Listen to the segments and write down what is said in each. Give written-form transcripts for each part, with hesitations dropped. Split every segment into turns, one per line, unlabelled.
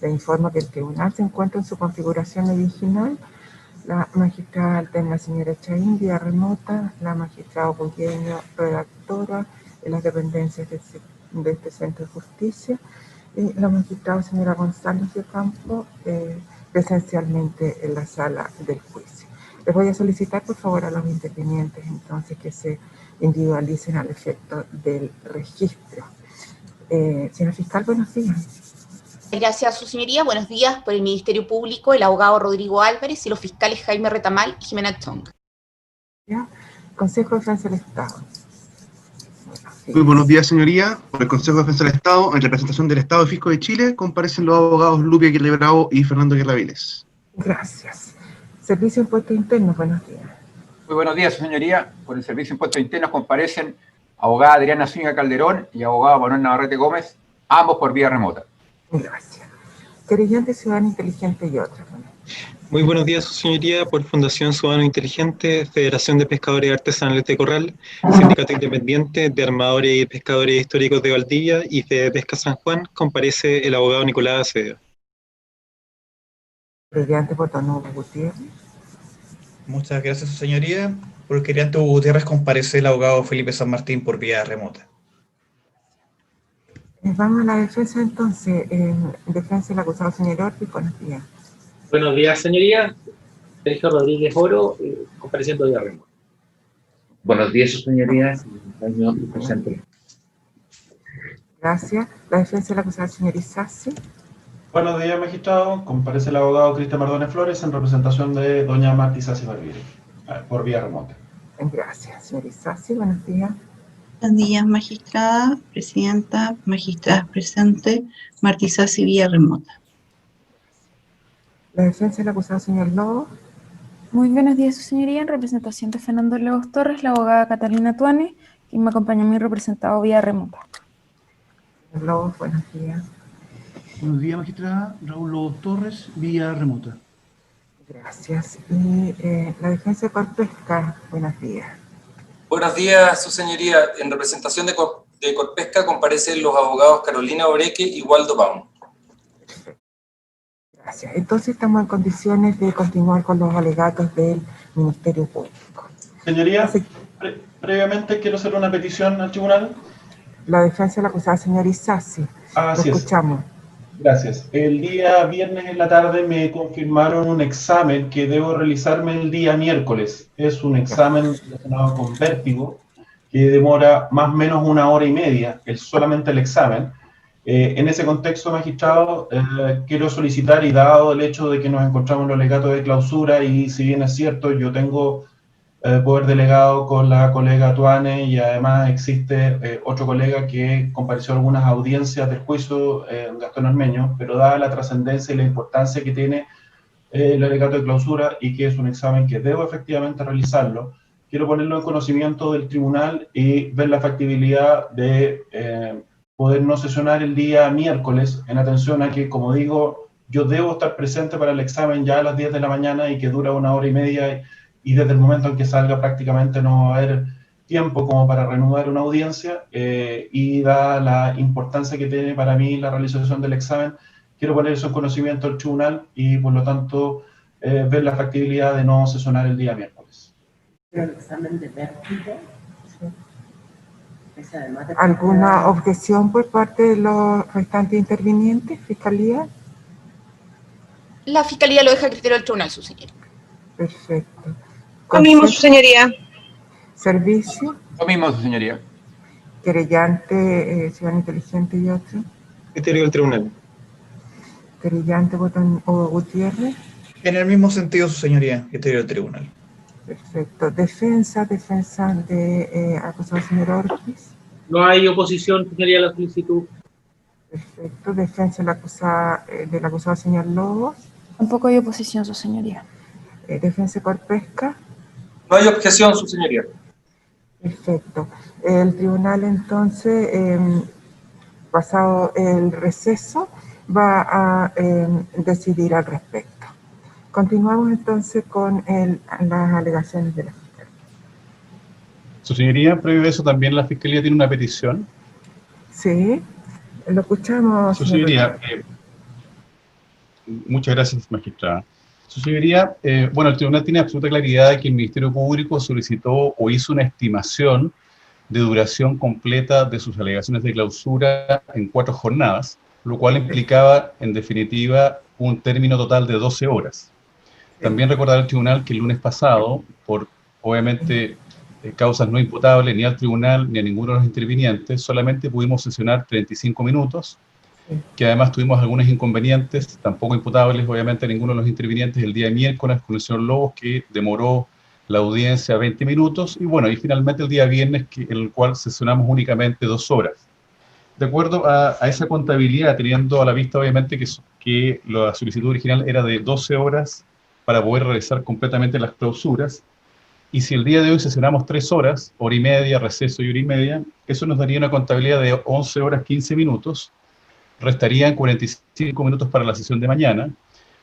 Le informo que el tribunal se encuentra en su configuración original. La magistrada alterna señora Chaín, vía remota, la magistrada Bugueño, redactora de las dependencias de este centro de justicia, y la magistrada señora González de Campo, presencialmente en la sala del juicio. Les voy a solicitar, por favor, a los intervinientes, entonces, que se individualicen al efecto del registro. Señora fiscal, buenos días.
Gracias, su señoría. Buenos días. Por el Ministerio Público, el abogado Rodrigo Álvarez y los fiscales Jaime Retamal y Jimena Chong.
Consejo de Defensa del Estado.
Muy buenos días, señoría. Por el Consejo de Defensa del Estado, en representación del Estado Fisco de Chile, comparecen los abogados Lupia Aguirre Bravo y Fernando Guerra Viles.
Gracias. Servicio de Impuestos Internos, buenos días.
Muy buenos días, su señoría. Por el Servicio de Impuestos Internos comparecen abogada Adriana Zúñiga Calderón y abogado Manuel Navarrete Gómez, ambos por vía remota.
Gracias. Querellante Ciudadano Inteligente y otros.
Muy buenos días, su señoría. Por Fundación Ciudadano Inteligente, Federación de Pescadores Artesanales de Corral, Sindicato Independiente de Armadores y Pescadores Históricos de Valdivia y Fede Pesca San Juan, comparece el abogado Nicolás Acevedo.
Querellante Hugo Gutiérrez.
Muchas gracias, su señoría. Por el querellante Hugo Gutiérrez comparece el abogado Felipe San Martín por vía remota.
Vamos a la defensa entonces. En defensa del acusado señor Ortiz, buenos días.
Buenos días, señoría. Sergio Rodríguez Oro, compareciendo vía remota.
Buenos días, su señoría. Presente.
Gracias. La defensa del acusado señor Isasi.
Buenos días, magistrado. Comparece el abogado Cristian Mardones Flores en representación de doña Marta Isasi Barbiri, por vía remota.
Gracias, señor Isasi. Buenos días.
Buenos días, magistrada, presidenta, magistradas presentes, Marta Isasi vía remota.
La defensa del acusado señor Lobo.
Muy buenos días, su señoría. En representación de Fernando Lobos Torres, la abogada Catalina Tuane, quien me acompaña a mí representado vía remota.
Señor Lobos, buenos días.
Buenos días, magistrada. Raúl Lobos Torres, vía remota.
Gracias. Y la defensa de Corpesca, buenos días.
Buenos días, su señoría. En representación de Corpesca comparecen los abogados Carolina Oreque y Waldo Baum.
Perfecto. Gracias. Entonces estamos en condiciones de continuar con los alegatos del Ministerio Público.
Señoría, previamente quiero hacer una petición al tribunal.
La defensa de la acusada señor Isasi.
Así
Lo escuchamos.
Gracias. El día viernes en la tarde me confirmaron un examen que debo realizarme el día miércoles. Es un examen relacionado con vértigo que demora más o menos 1 hora y media, solamente el examen. En ese contexto, magistrado, quiero solicitar, y dado el hecho de que nos encontramos en los alegatos de clausura, y si bien es cierto, yo tengo poder delegado con la colega Tuane, y además existe otro colega que compareció a algunas audiencias del juicio, Gastón Armeño, pero dada la trascendencia y la importancia que tiene el alegato de clausura y que es un examen que debo efectivamente realizarlo, quiero ponerlo en conocimiento del tribunal y ver la factibilidad de poder no sesionar el día miércoles, en atención a que, como digo, yo debo estar presente para el examen ya a las 10 de la mañana y que dura 1 hora y media, y desde el momento en que salga prácticamente no va a haber tiempo como para reanudar una audiencia, y dada la importancia que tiene para mí la realización del examen, quiero poner eso en conocimiento del tribunal y por lo tanto ver la factibilidad de no sesionar el día miércoles.
El examen de vértigo.
¿Alguna objeción por parte de los restantes intervinientes, Fiscalía?
La Fiscalía lo deja a criterio del tribunal, su señoría.
Perfecto.
Lo mismo, su señoría.
Servicio.
Lo mismo, su señoría.
Querellante, Ciudadano Inteligente y otro.
Criterio del tribunal.
Querellante, Hugo Gutiérrez.
En el mismo sentido, su señoría, criterio del tribunal.
Perfecto. Defensa de acusado señor Ortiz.
No hay oposición, señoría, a la solicitud.
Perfecto. Defensa del acusado señor Lobos.
Tampoco hay oposición, su señoría.
Defensa de Corpesca.
No hay objeción, su señoría.
Perfecto. El tribunal entonces, pasado el receso, va a decidir al respecto. Continuamos entonces con las alegaciones de la Fiscalía.
Su señoría, previo a eso también la Fiscalía tiene una petición.
Sí, lo escuchamos.
Su señoría,
Muchas gracias, magistrada. Su señoría, bueno, el tribunal tiene absoluta claridad de que el Ministerio Público solicitó o hizo una estimación de duración completa de sus alegaciones de clausura en 4 jornadas, lo cual implicaba, en definitiva, un término total de 12 horas. También recordar al tribunal que el lunes pasado, por obviamente causas no imputables ni al tribunal ni a ninguno de los intervinientes, solamente pudimos sesionar 35 minutos, que además tuvimos algunos inconvenientes, tampoco imputables obviamente a ninguno de los intervinientes, el día miércoles con el señor Lobos, que demoró la audiencia 20 minutos, y bueno, y finalmente el día viernes, en el cual sesionamos únicamente 2 horas. De acuerdo a esa contabilidad, teniendo a la vista obviamente que la solicitud original era de 12 horas para poder realizar completamente las clausuras, y si el día de hoy sesionamos 3 horas, hora y media, receso y hora y media, eso nos daría una contabilidad de 11 horas 15 minutos, restarían 45 minutos para la sesión de mañana.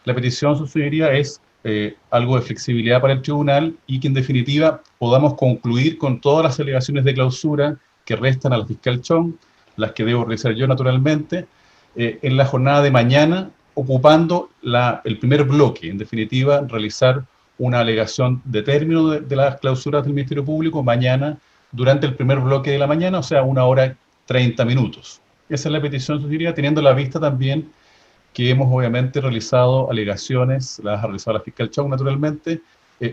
La petición, su señoría, es algo de flexibilidad para el tribunal y que en definitiva podamos concluir con todas las alegaciones de clausura que restan a la fiscal Chong, las que debo realizar yo naturalmente, en la jornada de mañana, ocupando el primer bloque, en definitiva, realizar una alegación de término de las clausuras del Ministerio Público mañana durante el primer bloque de la mañana, o sea, 1 hora 30 minutos. Esa es la petición, su señoría, teniendo a la vista también que hemos obviamente realizado alegaciones, las ha realizado la fiscal Chong naturalmente,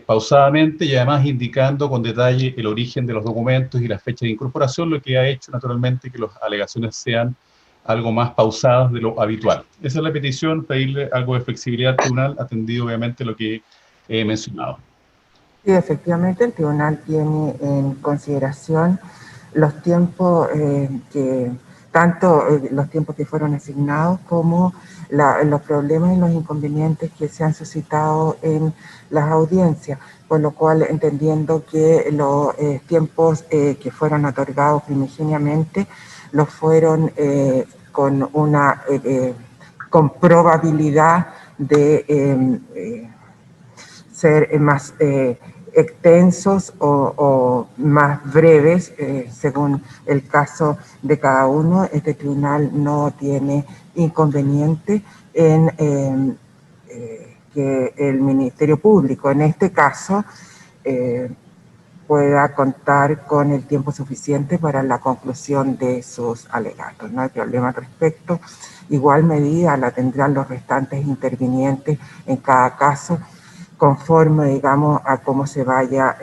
pausadamente y además indicando con detalle el origen de los documentos y la fecha de incorporación, lo que ha hecho naturalmente que las alegaciones sean algo más pausadas de lo habitual. Esa es la petición, pedirle algo de flexibilidad al tribunal, atendido obviamente lo que he mencionado.
Sí, efectivamente el tribunal tiene en consideración los tiempos tanto los tiempos que fueron asignados como los problemas y los inconvenientes que se han suscitado en las audiencias, por lo cual entendiendo que los tiempos que fueron otorgados primigeniamente los fueron con probabilidad de ser más extensos o más breves, según el caso de cada uno. Este tribunal no tiene inconveniente en que el Ministerio Público, en este caso, pueda contar con el tiempo suficiente para la conclusión de sus alegatos. No hay problema al respecto. Igual medida la tendrán los restantes intervinientes en cada caso, conforme, digamos, a cómo se vaya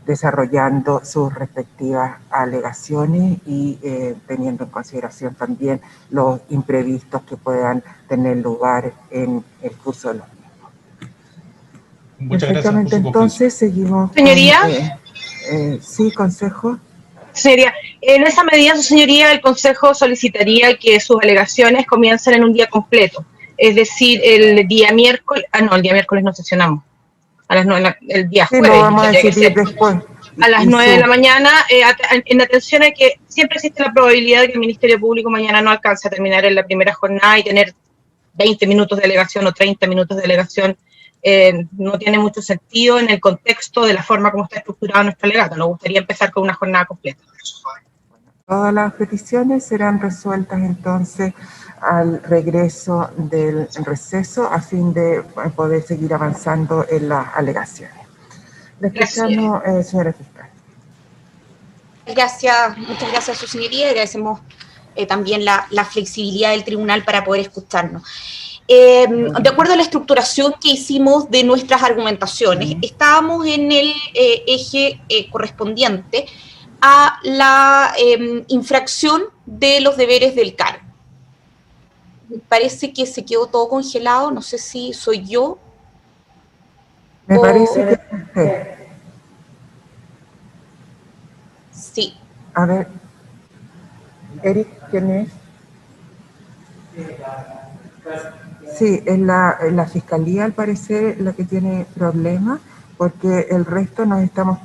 desarrollando sus respectivas alegaciones y teniendo en consideración también los imprevistos que puedan tener lugar en el curso de los mismos.
Muchas
Perfectamente,
gracias.
entonces seguimos.
Señoría.
Sí, consejo.
Señoría, en esa medida, su señoría, el Consejo solicitaría que sus alegaciones comiencen en un día completo. Es decir, el día miércoles, el día miércoles no sesionamos, a las 9, el día jueves.
Sí, lo vamos a decidir después.
A las 9 de la mañana, en atención a que siempre existe la probabilidad de que el Ministerio Público mañana no alcance a terminar en la primera jornada y tener 20 minutos de alegación o 30 minutos de alegación. No tiene mucho sentido en el contexto de la forma como está estructurado nuestro alegato. Nos gustaría empezar con una jornada completa.
Todas las peticiones serán resueltas entonces al regreso del receso a fin de poder seguir avanzando en las alegaciones. Le escuchamos, señora fiscal.
Muchas gracias a su señoría. Agradecemos también la flexibilidad del tribunal para poder escucharnos. De acuerdo a la estructuración que hicimos de nuestras argumentaciones, estábamos en el eje correspondiente a la infracción de los deberes del cargo. Me parece que se quedó todo congelado, no sé si soy yo.
Me parece que
sí.
A ver, Eric, ¿quién es? Sí, es la fiscalía, al parecer, la que tiene problemas, porque el resto nos estamos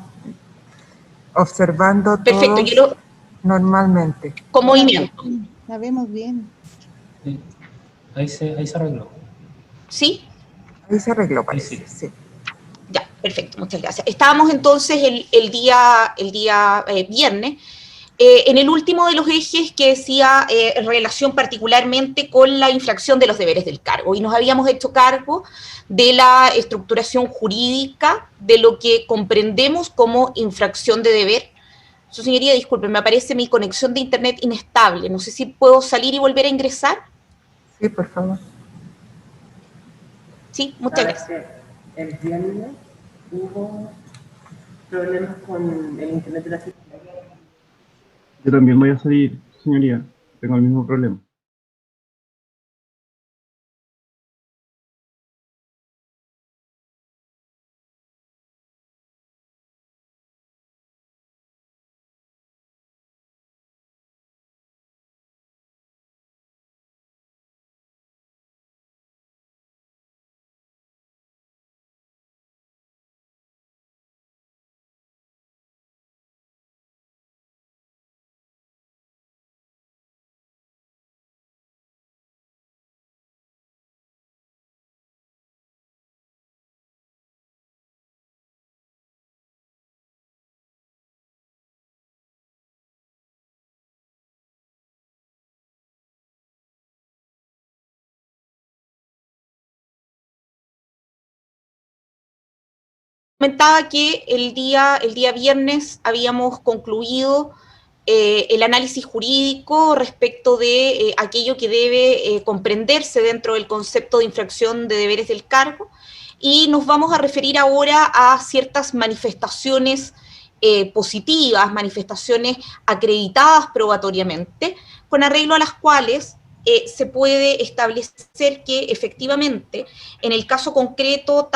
observando todos normalmente.
Con movimiento.
La vemos bien.
Sí. Ahí se arregló.
¿Sí?
Ahí se arregló, parece, sí.
Ya, perfecto, muchas gracias. Estábamos entonces el día viernes En el último de los ejes que decía relación particularmente con la infracción de los deberes del cargo, y nos habíamos hecho cargo de la estructuración jurídica de lo que comprendemos como infracción de deber. Su señoría, disculpe, me aparece mi conexión de internet inestable, no sé si puedo salir y volver a ingresar.
Sí, por favor.
Sí, muchas gracias.
El viernes hubo problemas con el internet de la Fiscalía.
Yo también voy a salir, señoría. Tengo el mismo problema.
Comentaba que el día viernes habíamos concluido el análisis jurídico respecto de aquello que debe comprenderse dentro del concepto de infracción de deberes del cargo, y nos vamos a referir ahora a ciertas manifestaciones positivas, manifestaciones acreditadas probatoriamente, con arreglo a las cuales se puede establecer que efectivamente en el caso concreto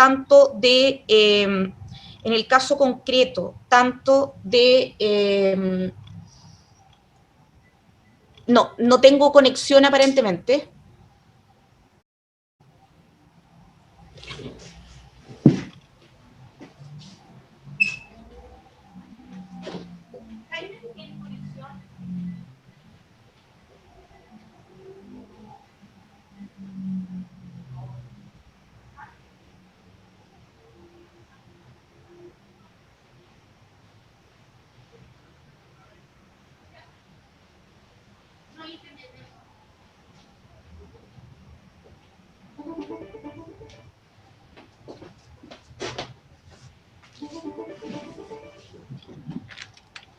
no tengo conexión aparentemente.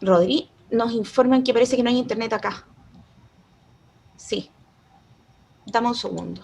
Rodri, nos informan que parece que no hay internet acá. Sí. Dame un segundo.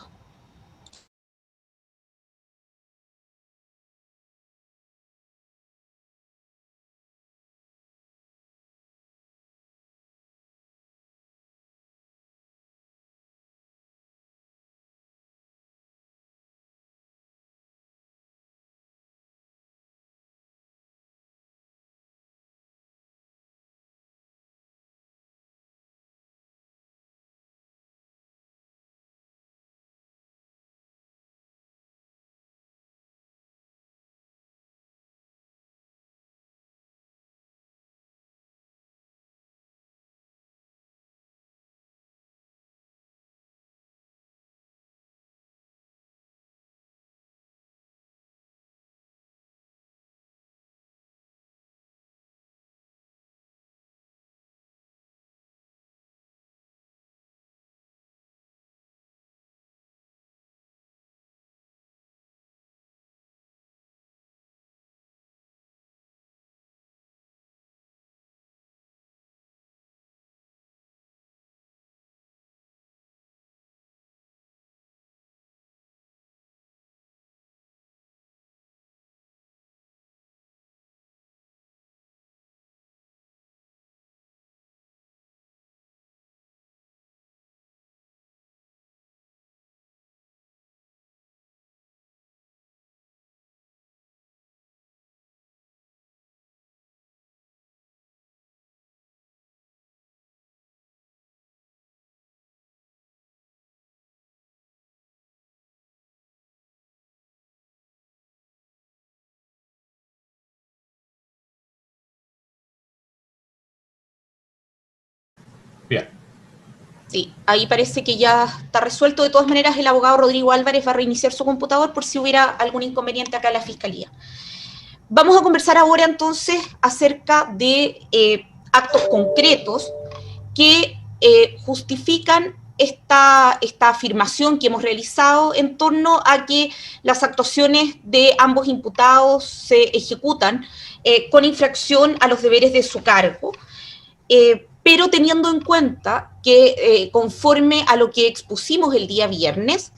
Bien.
Sí, ahí parece que ya está resuelto. De todas maneras, el abogado Rodrigo Álvarez va a reiniciar su computador por si hubiera algún inconveniente acá en la Fiscalía. Vamos a conversar ahora entonces acerca de actos concretos que justifican esta afirmación que hemos realizado en torno a que las actuaciones de ambos imputados se ejecutan con infracción a los deberes de su cargo, pero teniendo en cuenta que conforme a lo que expusimos el día viernes,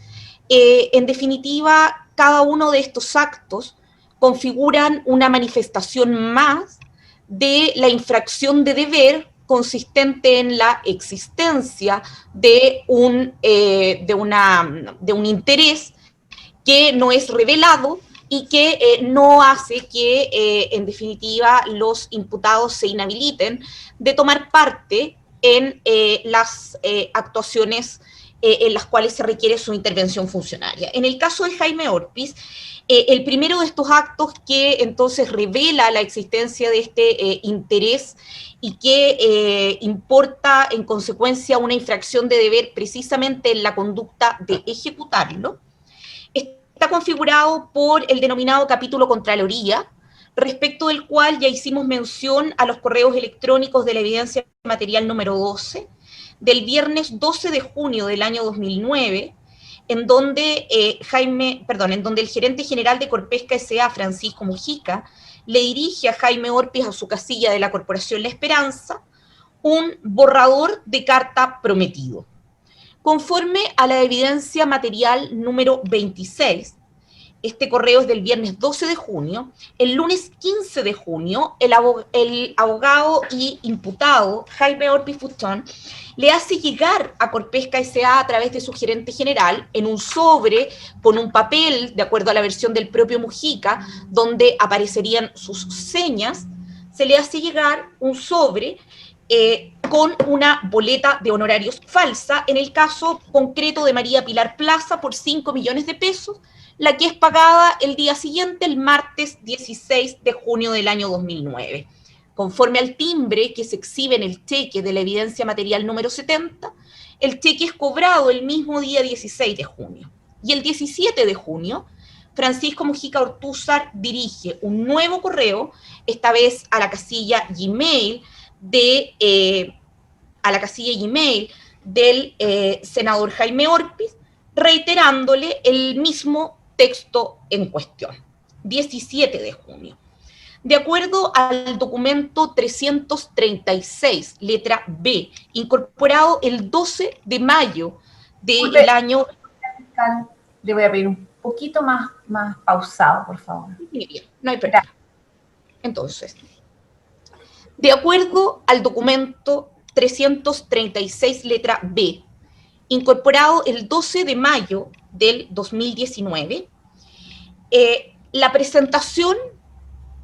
en definitiva, cada uno de estos actos configuran una manifestación más de la infracción de deber consistente en la existencia de un interés que no es revelado y que no hace que, en definitiva, los imputados se inhabiliten de tomar parte en las actuaciones en las cuales se requiere su intervención funcionaria. En el caso de Jaime Orpiz, el primero de estos actos que entonces revela la existencia de este interés y que importa en consecuencia una infracción de deber precisamente en la conducta de ejecutarlo, está configurado por el denominado capítulo Contraloría, respecto del cual ya hicimos mención a los correos electrónicos de la evidencia material número 12, del viernes 12 de junio del año 2009, en donde el gerente general de Corpesca S.A., Francisco Mujica, le dirige a Jaime Orpiz a su casilla de la Corporación La Esperanza un borrador de carta prometido. Conforme a la evidencia material número 26, este correo es del viernes 12 de junio, el lunes 15 de junio, el abogado y imputado Jaime Orpiz Fuchón le hace llegar a Corpesca S.A. a través de su gerente general en un sobre con un papel, de acuerdo a la versión del propio Mujica, donde aparecerían sus señas, se le hace llegar un sobre con una boleta de honorarios falsa, en el caso concreto de María Pilar Plaza, por 5 millones de pesos, la que es pagada el día siguiente, el martes 16 de junio del año 2009. Conforme al timbre que se exhibe en el cheque de la evidencia material número 70, el cheque es cobrado el mismo día 16 de junio. Y el 17 de junio, Francisco Mujica Ortúzar dirige un nuevo correo, esta vez a la casilla Gmail del senador Jaime Orpiz, reiterándole el mismo texto en cuestión, 17 de junio. De acuerdo al documento 336, letra B, incorporado el 12 de mayo del año...
Le voy a pedir un poquito más pausado, por favor.
Bien, no hay problema. Entonces, de acuerdo al documento 336, letra B, incorporado el 12 de mayo del 2019, la presentación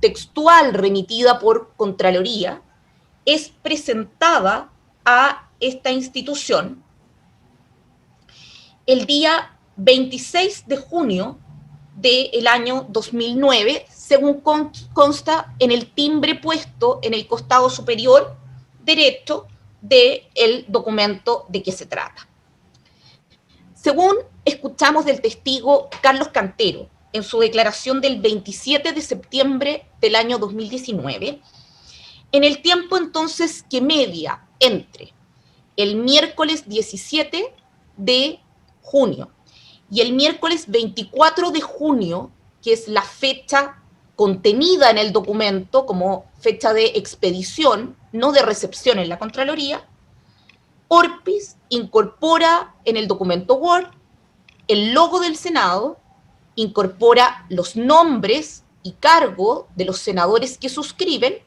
textual remitida por Contraloría es presentada a esta institución el día 26 de junio del año 2009, según consta en el timbre puesto en el costado superior derecho del documento de que se trata. Según escuchamos del testigo Carlos Cantero, en su declaración del 27 de septiembre del año 2019, en el tiempo entonces que media entre el miércoles 17 de junio y el miércoles 24 de junio, que es la fecha contenida en el documento como fecha de expedición, no de recepción en la Contraloría, Orpiz incorpora en el documento Word el logo del Senado, incorpora los nombres y cargo de los senadores que suscriben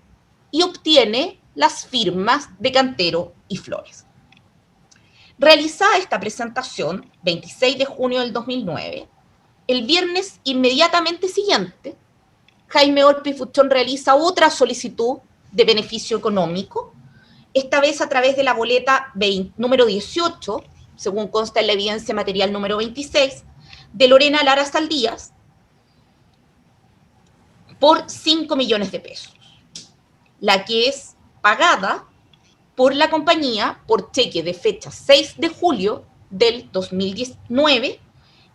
y obtiene las firmas de Cantero y Flores. Realizada esta presentación, 26 de junio del 2009, el viernes inmediatamente siguiente, Jaime Orpiz Fuchón realiza otra solicitud de beneficio económico, esta vez a través de la boleta número 18, según consta en la evidencia material número 26, de Lorena Lara Saldías, por 5 millones de pesos, la que es pagada por la compañía por cheque de fecha 6 de julio del 2019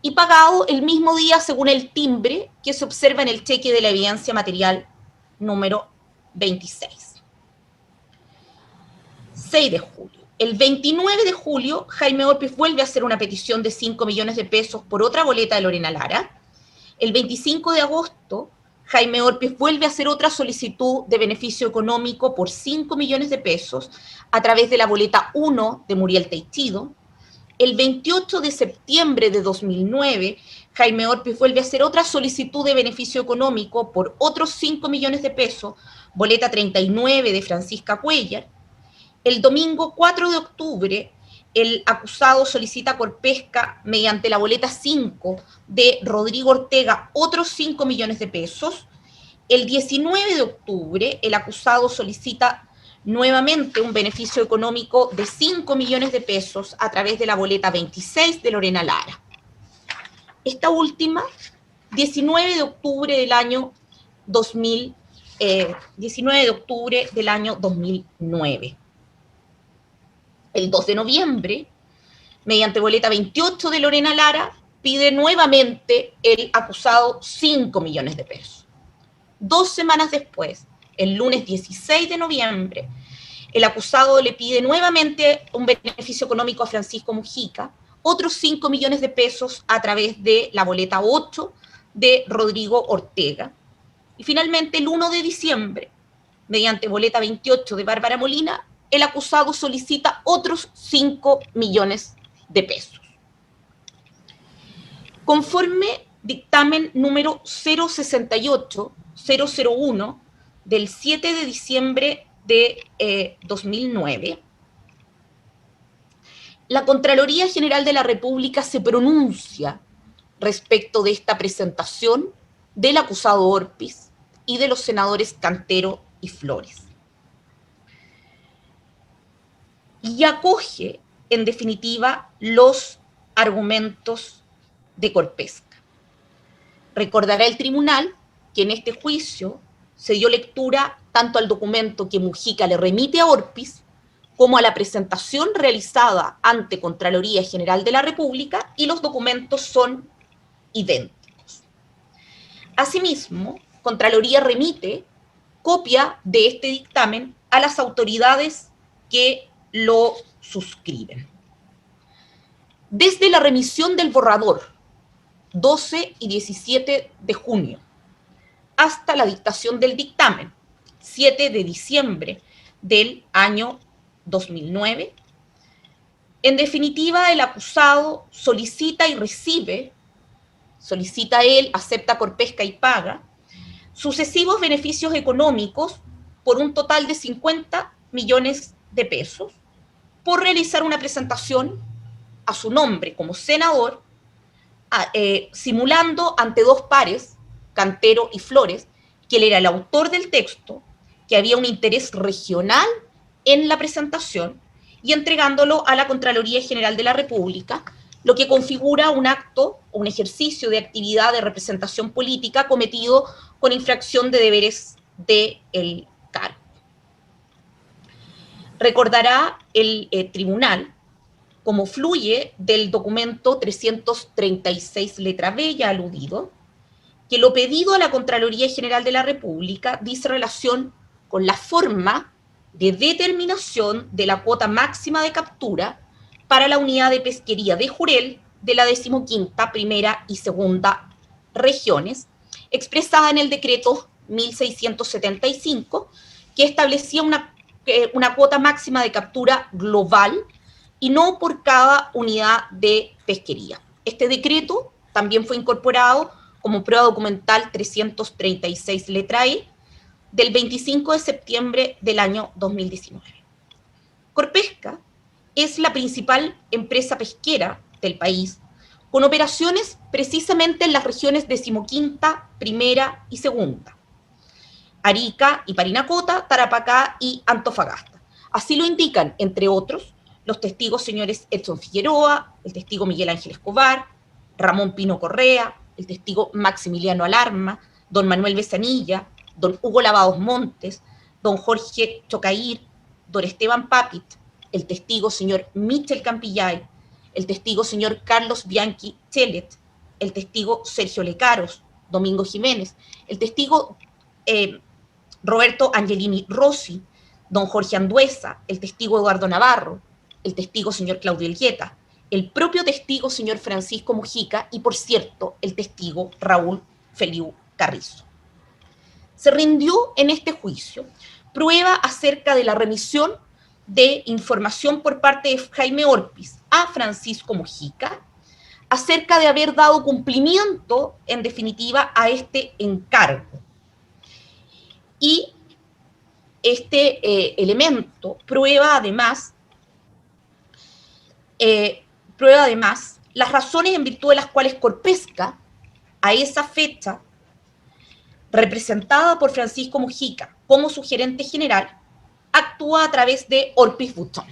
y pagado el mismo día según el timbre que se observa en el cheque de la evidencia material número 26. 6 de julio. El 29 de julio, Jaime Orpiz vuelve a hacer una petición de 5 millones de pesos por otra boleta de Lorena Lara. El 25 de agosto, Jaime Orpiz vuelve a hacer otra solicitud de beneficio económico por 5 millones de pesos a través de la boleta 1 de Muriel Teichido. El 28 de septiembre de 2009, Jaime Orpiz vuelve a hacer otra solicitud de beneficio económico por otros 5 millones de pesos, boleta 39 de Francisca Cuellar. El domingo 4 de octubre, el acusado solicita a Corpesca, mediante la boleta 5 de Rodrigo Ortega, otros 5 millones de pesos. El 19 de octubre, el acusado solicita nuevamente un beneficio económico de 5 millones de pesos a través de la boleta 26 de Lorena Lara. Esta última, 19 de octubre del año 2009. El 2 de noviembre, mediante boleta 28 de Lorena Lara, pide nuevamente el acusado 5 millones de pesos. 2 semanas después, el lunes 16 de noviembre, el acusado le pide nuevamente un beneficio económico a Francisco Mujica, otros 5 millones de pesos a través de la boleta 8 de Rodrigo Ortega. Y finalmente, el 1 de diciembre, mediante boleta 28 de Bárbara Molina, el acusado solicita otros 5 millones de pesos. Conforme dictamen número 068-001 del 7 de diciembre de 2009, la Contraloría General de la República se pronuncia respecto de esta presentación del acusado Orpiz y de los senadores Cantero y Flores. Y acoge, en definitiva, los argumentos de Corpesca. Recordará el tribunal que en este juicio se dio lectura tanto al documento que Mujica le remite a Orpiz como a la presentación realizada ante Contraloría General de la República, y los documentos son idénticos. Asimismo, Contraloría remite copia de este dictamen a las autoridades que lo suscriben. Desde la remisión del borrador, 12 y 17 de junio, hasta la dictación del dictamen, 7 de diciembre del año 2009, en definitiva, el acusado solicita y recibe, solicita él, acepta Corpesca y paga, sucesivos beneficios económicos por un total de 50 millones de pesos, por realizar una presentación a su nombre como senador, simulando ante 2 pares, Cantero y Flores, que él era el autor del texto, que había un interés regional en la presentación, y entregándolo a la Contraloría General de la República, lo que configura un acto o un ejercicio de actividad de representación política cometido con infracción de deberes del cargo. Recordará el tribunal, como fluye del documento 336 letra B ya aludido, que lo pedido a la Contraloría General de la República dice relación con la forma de determinación de la cuota máxima de captura para la unidad de pesquería de Jurel de la 15ª, primera y segunda regiones, expresada en el decreto 1675, que establecía una cuota máxima de captura global y no por cada unidad de pesquería. Este decreto también fue incorporado como prueba documental 336 letra E del 25 de septiembre del año 2019. Corpesca es la principal empresa pesquera del país, con operaciones precisamente en las regiones 15ª, primera y segunda, Arica y Parinacota, Tarapacá y Antofagasta. Así lo indican, entre otros, los testigos señores Edson Figueroa, el testigo Miguel Ángel Escobar, Ramón Pino Correa, el testigo Maximiliano Alarma, don Manuel Besanilla, don Hugo Lavados Montes, don Jorge Chocair, don Esteban Papit, el testigo señor Michel Campillay, el testigo señor Carlos Bianchi Chelet, el testigo Sergio Lecaros, Domingo Jiménez, el testigo Roberto Angelini Rossi, don Jorge Anduesa, el testigo Eduardo Navarro, el testigo señor Claudio Elgueta, el propio testigo señor Francisco Mujica y, por cierto, el testigo Raúl Feliu Carrizo. Se rindió en este juicio prueba acerca de la remisión de información por parte de Jaime Orpiz a Francisco Mujica acerca de haber dado cumplimiento, en definitiva, a este encargo. Y este elemento prueba además las razones en virtud de las cuales Corpesca, a esa fecha, representada por Francisco Mujica como su gerente general, actúa a través de Orpiz Buchon.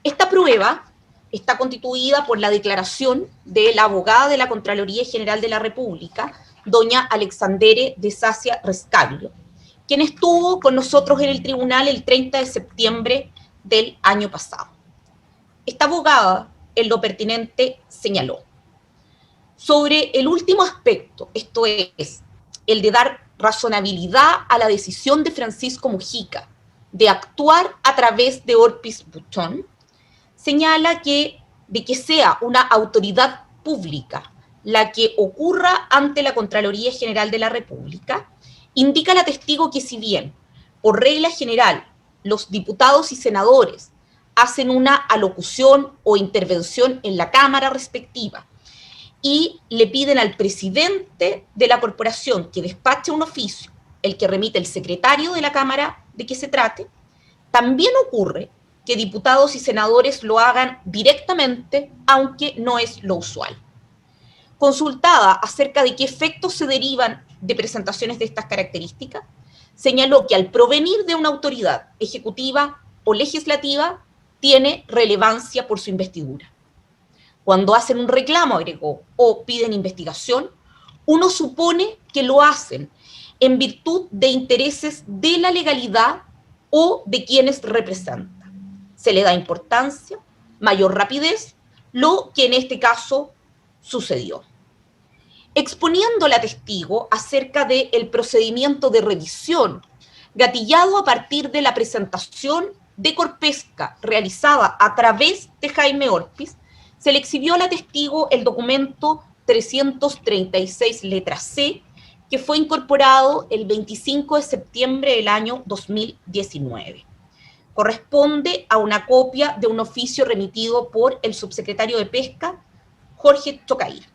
Esta prueba está constituida por la declaración de la abogada de la Contraloría General de la República, doña Alexandere de Sacia Rescaglio, quien estuvo con nosotros en el tribunal el 30 de septiembre del año pasado. Esta abogada, en lo pertinente, señaló sobre el último aspecto, esto es, el de dar razonabilidad a la decisión de Francisco Mujica de actuar a través de Orpiz Buchon, señala que de que sea una autoridad pública la que ocurra ante la Contraloría General de la República, indica la testigo que si bien, por regla general, los diputados y senadores hacen una alocución o intervención en la Cámara respectiva y le piden al presidente de la corporación que despache un oficio, el que remite el secretario de la Cámara de que se trate, también ocurre que diputados y senadores lo hagan directamente, aunque no es lo usual. Consultada acerca de qué efectos se derivan de presentaciones de estas características, señaló que al provenir de una autoridad ejecutiva o legislativa, tiene relevancia por su investidura. Cuando hacen un reclamo, agregó, o piden investigación, uno supone que lo hacen en virtud de intereses de la legalidad o de quienes representan. Se le da importancia, mayor rapidez, lo que en este caso sucedió. Exponiendo la testigo acerca del procedimiento de revisión gatillado a partir de la presentación de Corpesca realizada a través de Jaime Orpiz, se le exhibió a la testigo el documento 336 letra C, que fue incorporado el 25 de septiembre del año 2019. Corresponde a una copia de un oficio remitido por el subsecretario de Pesca, Jorge Chocair.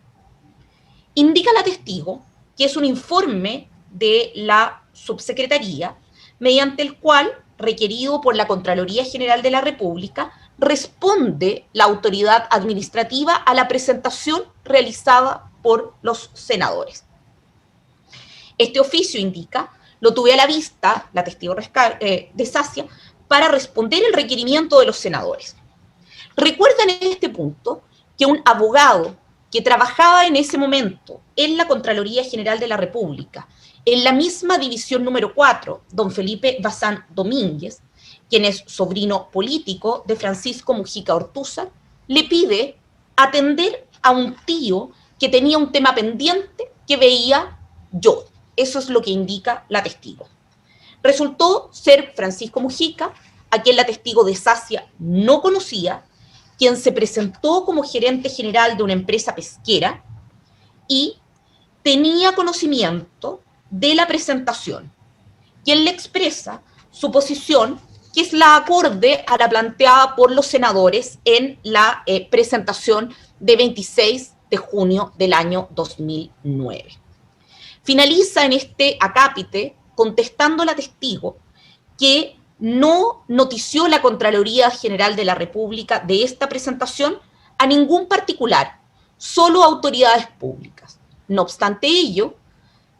Indica la testigo que es un informe de la subsecretaría, mediante el cual, requerido por la Contraloría General de la República, responde la autoridad administrativa a la presentación realizada por los senadores. Este oficio, indica, lo tuve a la vista, la testigo de Sacia, para responder el requerimiento de los senadores. Recuerda en este punto que un abogado que trabajaba en ese momento en la Contraloría General de la República, en la misma división número 4, don Felipe Bazán Domínguez, quien es sobrino político de Francisco Mujica Ortúzar, le pide atender a un tío que tenía un tema pendiente que veía yo. Eso es lo que indica la testigo. Resultó ser Francisco Mujica, a quien la testigo de Sacia no conocía, quien se presentó como gerente general de una empresa pesquera y tenía conocimiento de la presentación, quien le expresa su posición, que es la acorde a la planteada por los senadores en la presentación de 26 de junio del año 2009. Finaliza en este acápite contestando a la testigo que no notició la Contraloría General de la República de esta presentación a ningún particular, solo a autoridades públicas. No obstante ello,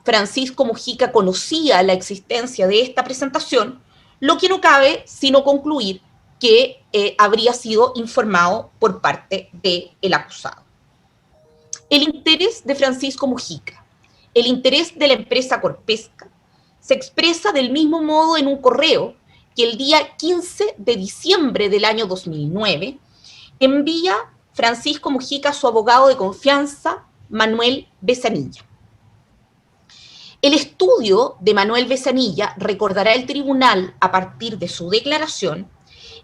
Francisco Mujica conocía la existencia de esta presentación, lo que no cabe sino concluir que habría sido informado por parte del acusado. El interés de Francisco Mujica, el interés de la empresa Corpesca, se expresa del mismo modo en un correo que el día 15 de diciembre del año 2009 envía Francisco Mujica a su abogado de confianza, Manuel Besanilla. El estudio de Manuel Besanilla, recordará el tribunal a partir de su declaración,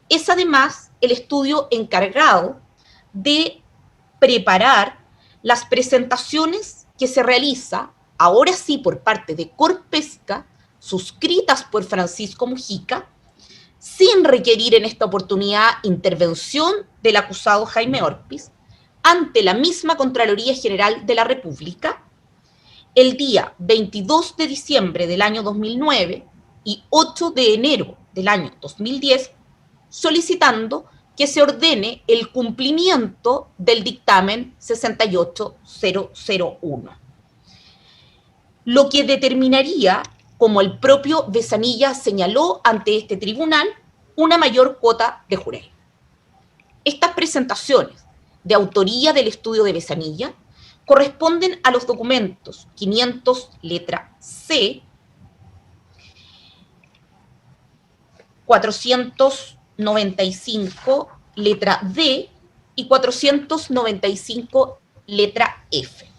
es además el estudio encargado de preparar las presentaciones que se realiza, ahora sí por parte de Corpesca, suscritas por Francisco Mujica, sin requerir en esta oportunidad intervención del acusado Jaime Orpiz, ante la misma Contraloría General de la República, el día 22 de diciembre del año 2009 y 8 de enero del año 2010, solicitando que se ordene el cumplimiento del dictamen 68001, lo que determinaría, como el propio Besanilla señaló ante este tribunal, una mayor cuota de jurel. Estas presentaciones de autoría del estudio de Besanilla corresponden a los documentos 500 letra C, 495 letra D y 495 letra F.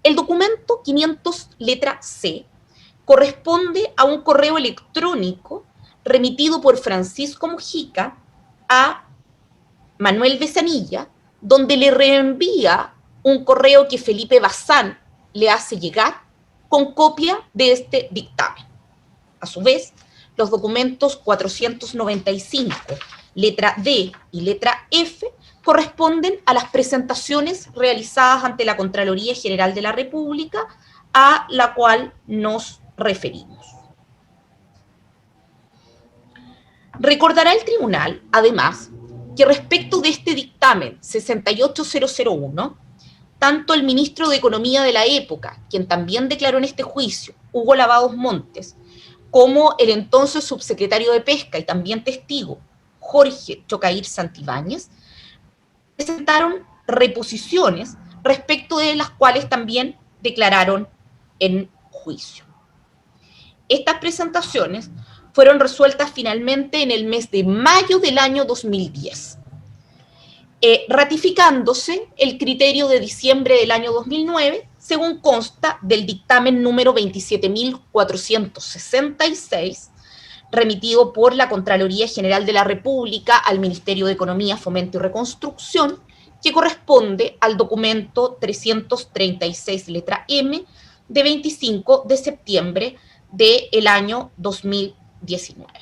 El documento 500 letra C corresponde a un correo electrónico remitido por Francisco Mujica a Manuel Besanilla, donde le reenvía un correo que Felipe Bazán le hace llegar con copia de este dictamen. A su vez, los documentos 495, letra D y letra F, corresponden a las presentaciones realizadas ante la Contraloría General de la República, a la cual nos referimos. Recordará el tribunal, además, que respecto de este dictamen 68001, tanto el ministro de Economía de la época, quien también declaró en este juicio, Hugo Lavados Montes, como el entonces subsecretario de Pesca y también testigo, Jorge Chocair Santibáñez, presentaron reposiciones respecto de las cuales también declararon en juicio. Estas presentaciones fueron resueltas finalmente en el mes de mayo del año 2010, ratificándose el criterio de diciembre del año 2009, según consta del dictamen número 27.466, remitido por la Contraloría General de la República al Ministerio de Economía, Fomento y Reconstrucción, que corresponde al documento 336 letra M de 25 de septiembre del año 2019.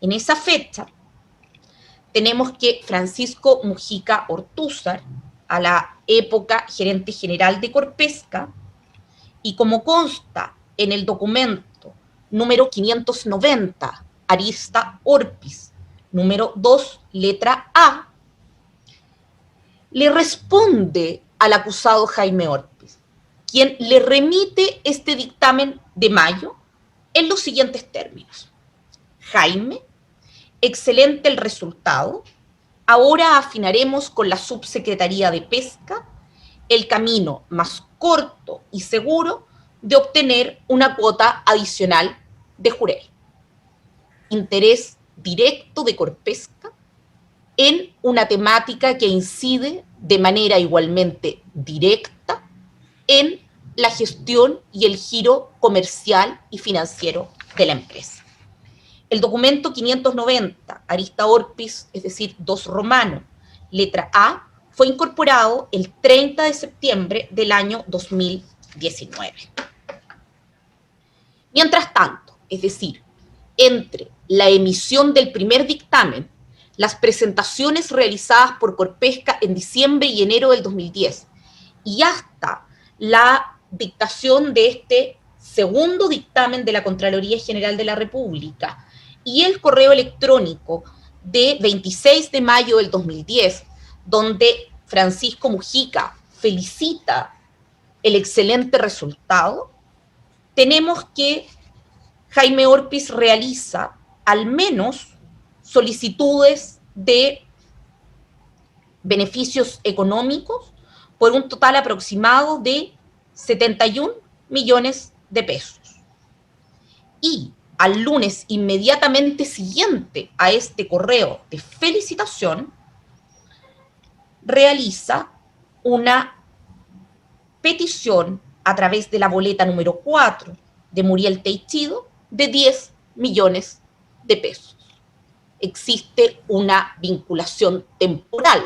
En esa fecha, tenemos que Francisco Mujica Ortúzar, a la época gerente general de Corpesca, y como consta en el documento número 590, Arista Orpiz, número 2, letra A, le responde al acusado Jaime Orpiz, quien le remite este dictamen de mayo en los siguientes términos. Jaime, excelente el resultado. Ahora afinaremos con la Subsecretaría de Pesca el camino más corto y seguro de obtener una cuota adicional de jurel. Interés directo de Corpesca en una temática que incide de manera igualmente directa en la gestión y el giro comercial y financiero de la empresa. El documento 590, Arista Orpiz, es decir, 2 romano, letra A, fue incorporado el 30 de septiembre del año 2019. Mientras tanto, es decir, entre la emisión del primer dictamen, las presentaciones realizadas por Corpesca en diciembre y enero del 2010, y hasta la dictación de este segundo dictamen de la Contraloría General de la República, y el correo electrónico de 26 de mayo del 2010, donde Francisco Mujica felicita el excelente resultado, tenemos que Jaime Orpiz realiza al menos solicitudes de beneficios económicos por un total aproximado de 71 millones de pesos. Y al lunes inmediatamente siguiente a este correo de felicitación, realiza una petición a través de la boleta número 4 de Muriel Teichido de 10 millones de pesos. Existe una vinculación temporal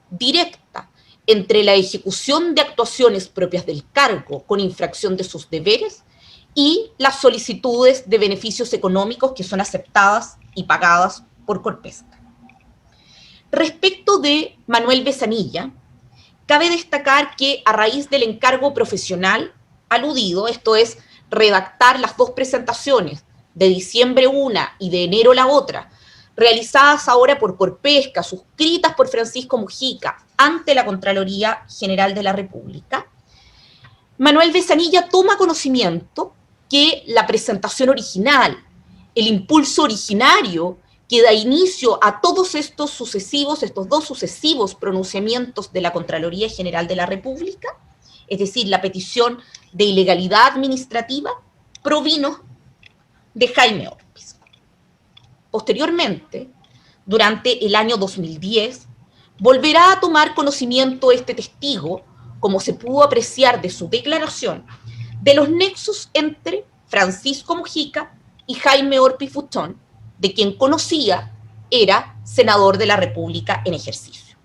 directa entre la ejecución de actuaciones propias del cargo con infracción de sus deberes y las solicitudes de beneficios económicos que son aceptadas y pagadas por Corpesca. Respecto de Manuel Besanilla, cabe destacar que a raíz del encargo profesional aludido, esto es, redactar las dos presentaciones, de diciembre una y de enero la otra, realizadas ahora por Corpesca, suscritas por Francisco Mujica ante la Contraloría General de la República, Manuel Besanilla toma conocimiento que la presentación original, el impulso originario que da inicio a todos estos dos sucesivos pronunciamientos de la Contraloría General de la República, es decir, la petición de ilegalidad administrativa, provino de Jaime Orpiz. Posteriormente, durante el año 2010, volverá a tomar conocimiento este testigo, como se pudo apreciar de su declaración, de los nexos entre Francisco Mujica y Jaime Orpiz Fuchón, de quien conocía era senador de la República en ejercicio.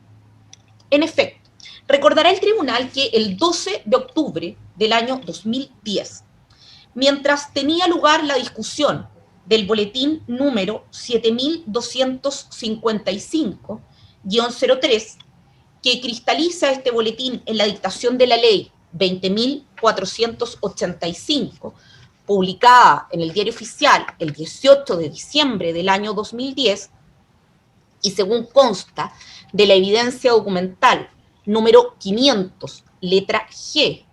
En efecto, recordará el tribunal que el 12 de octubre del año 2010, mientras tenía lugar la discusión del boletín número 7255-03, que cristaliza este boletín en la dictación de la ley 20.485, publicada en el Diario Oficial el 18 de diciembre del año 2010, y según consta de la evidencia documental número 500, letra G,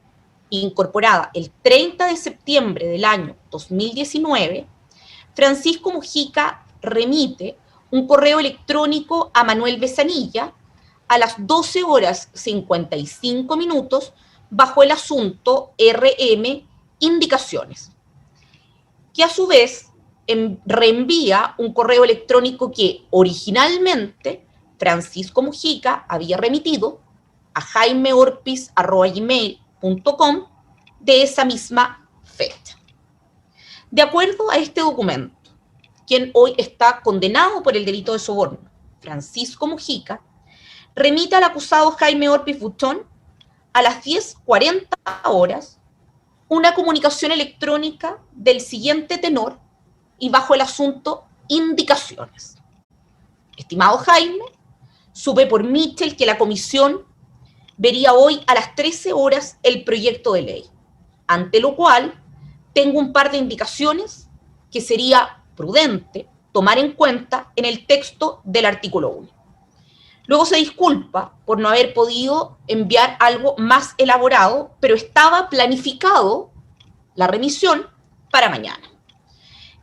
incorporada el 30 de septiembre del año 2019, Francisco Mujica remite un correo electrónico a Manuel Besanilla a las 12 horas 55 minutos bajo el asunto RM Indicaciones, que a su vez reenvía un correo electrónico que originalmente Francisco Mujica había remitido a jaimeorpiz@gmail.com de esa misma fecha. De acuerdo a este documento, quien hoy está condenado por el delito de soborno, Francisco Mujica, remite al acusado Jaime Orpiz Fuchón a las 10:40 horas una comunicación electrónica del siguiente tenor y bajo el asunto Indicaciones. Estimado Jaime, supe por Mitchell que la comisión vería hoy a las 13 horas el proyecto de ley, ante lo cual tengo un par de indicaciones que sería prudente tomar en cuenta en el texto del artículo 1. Luego se disculpa por no haber podido enviar algo más elaborado, pero estaba planificado la remisión para mañana.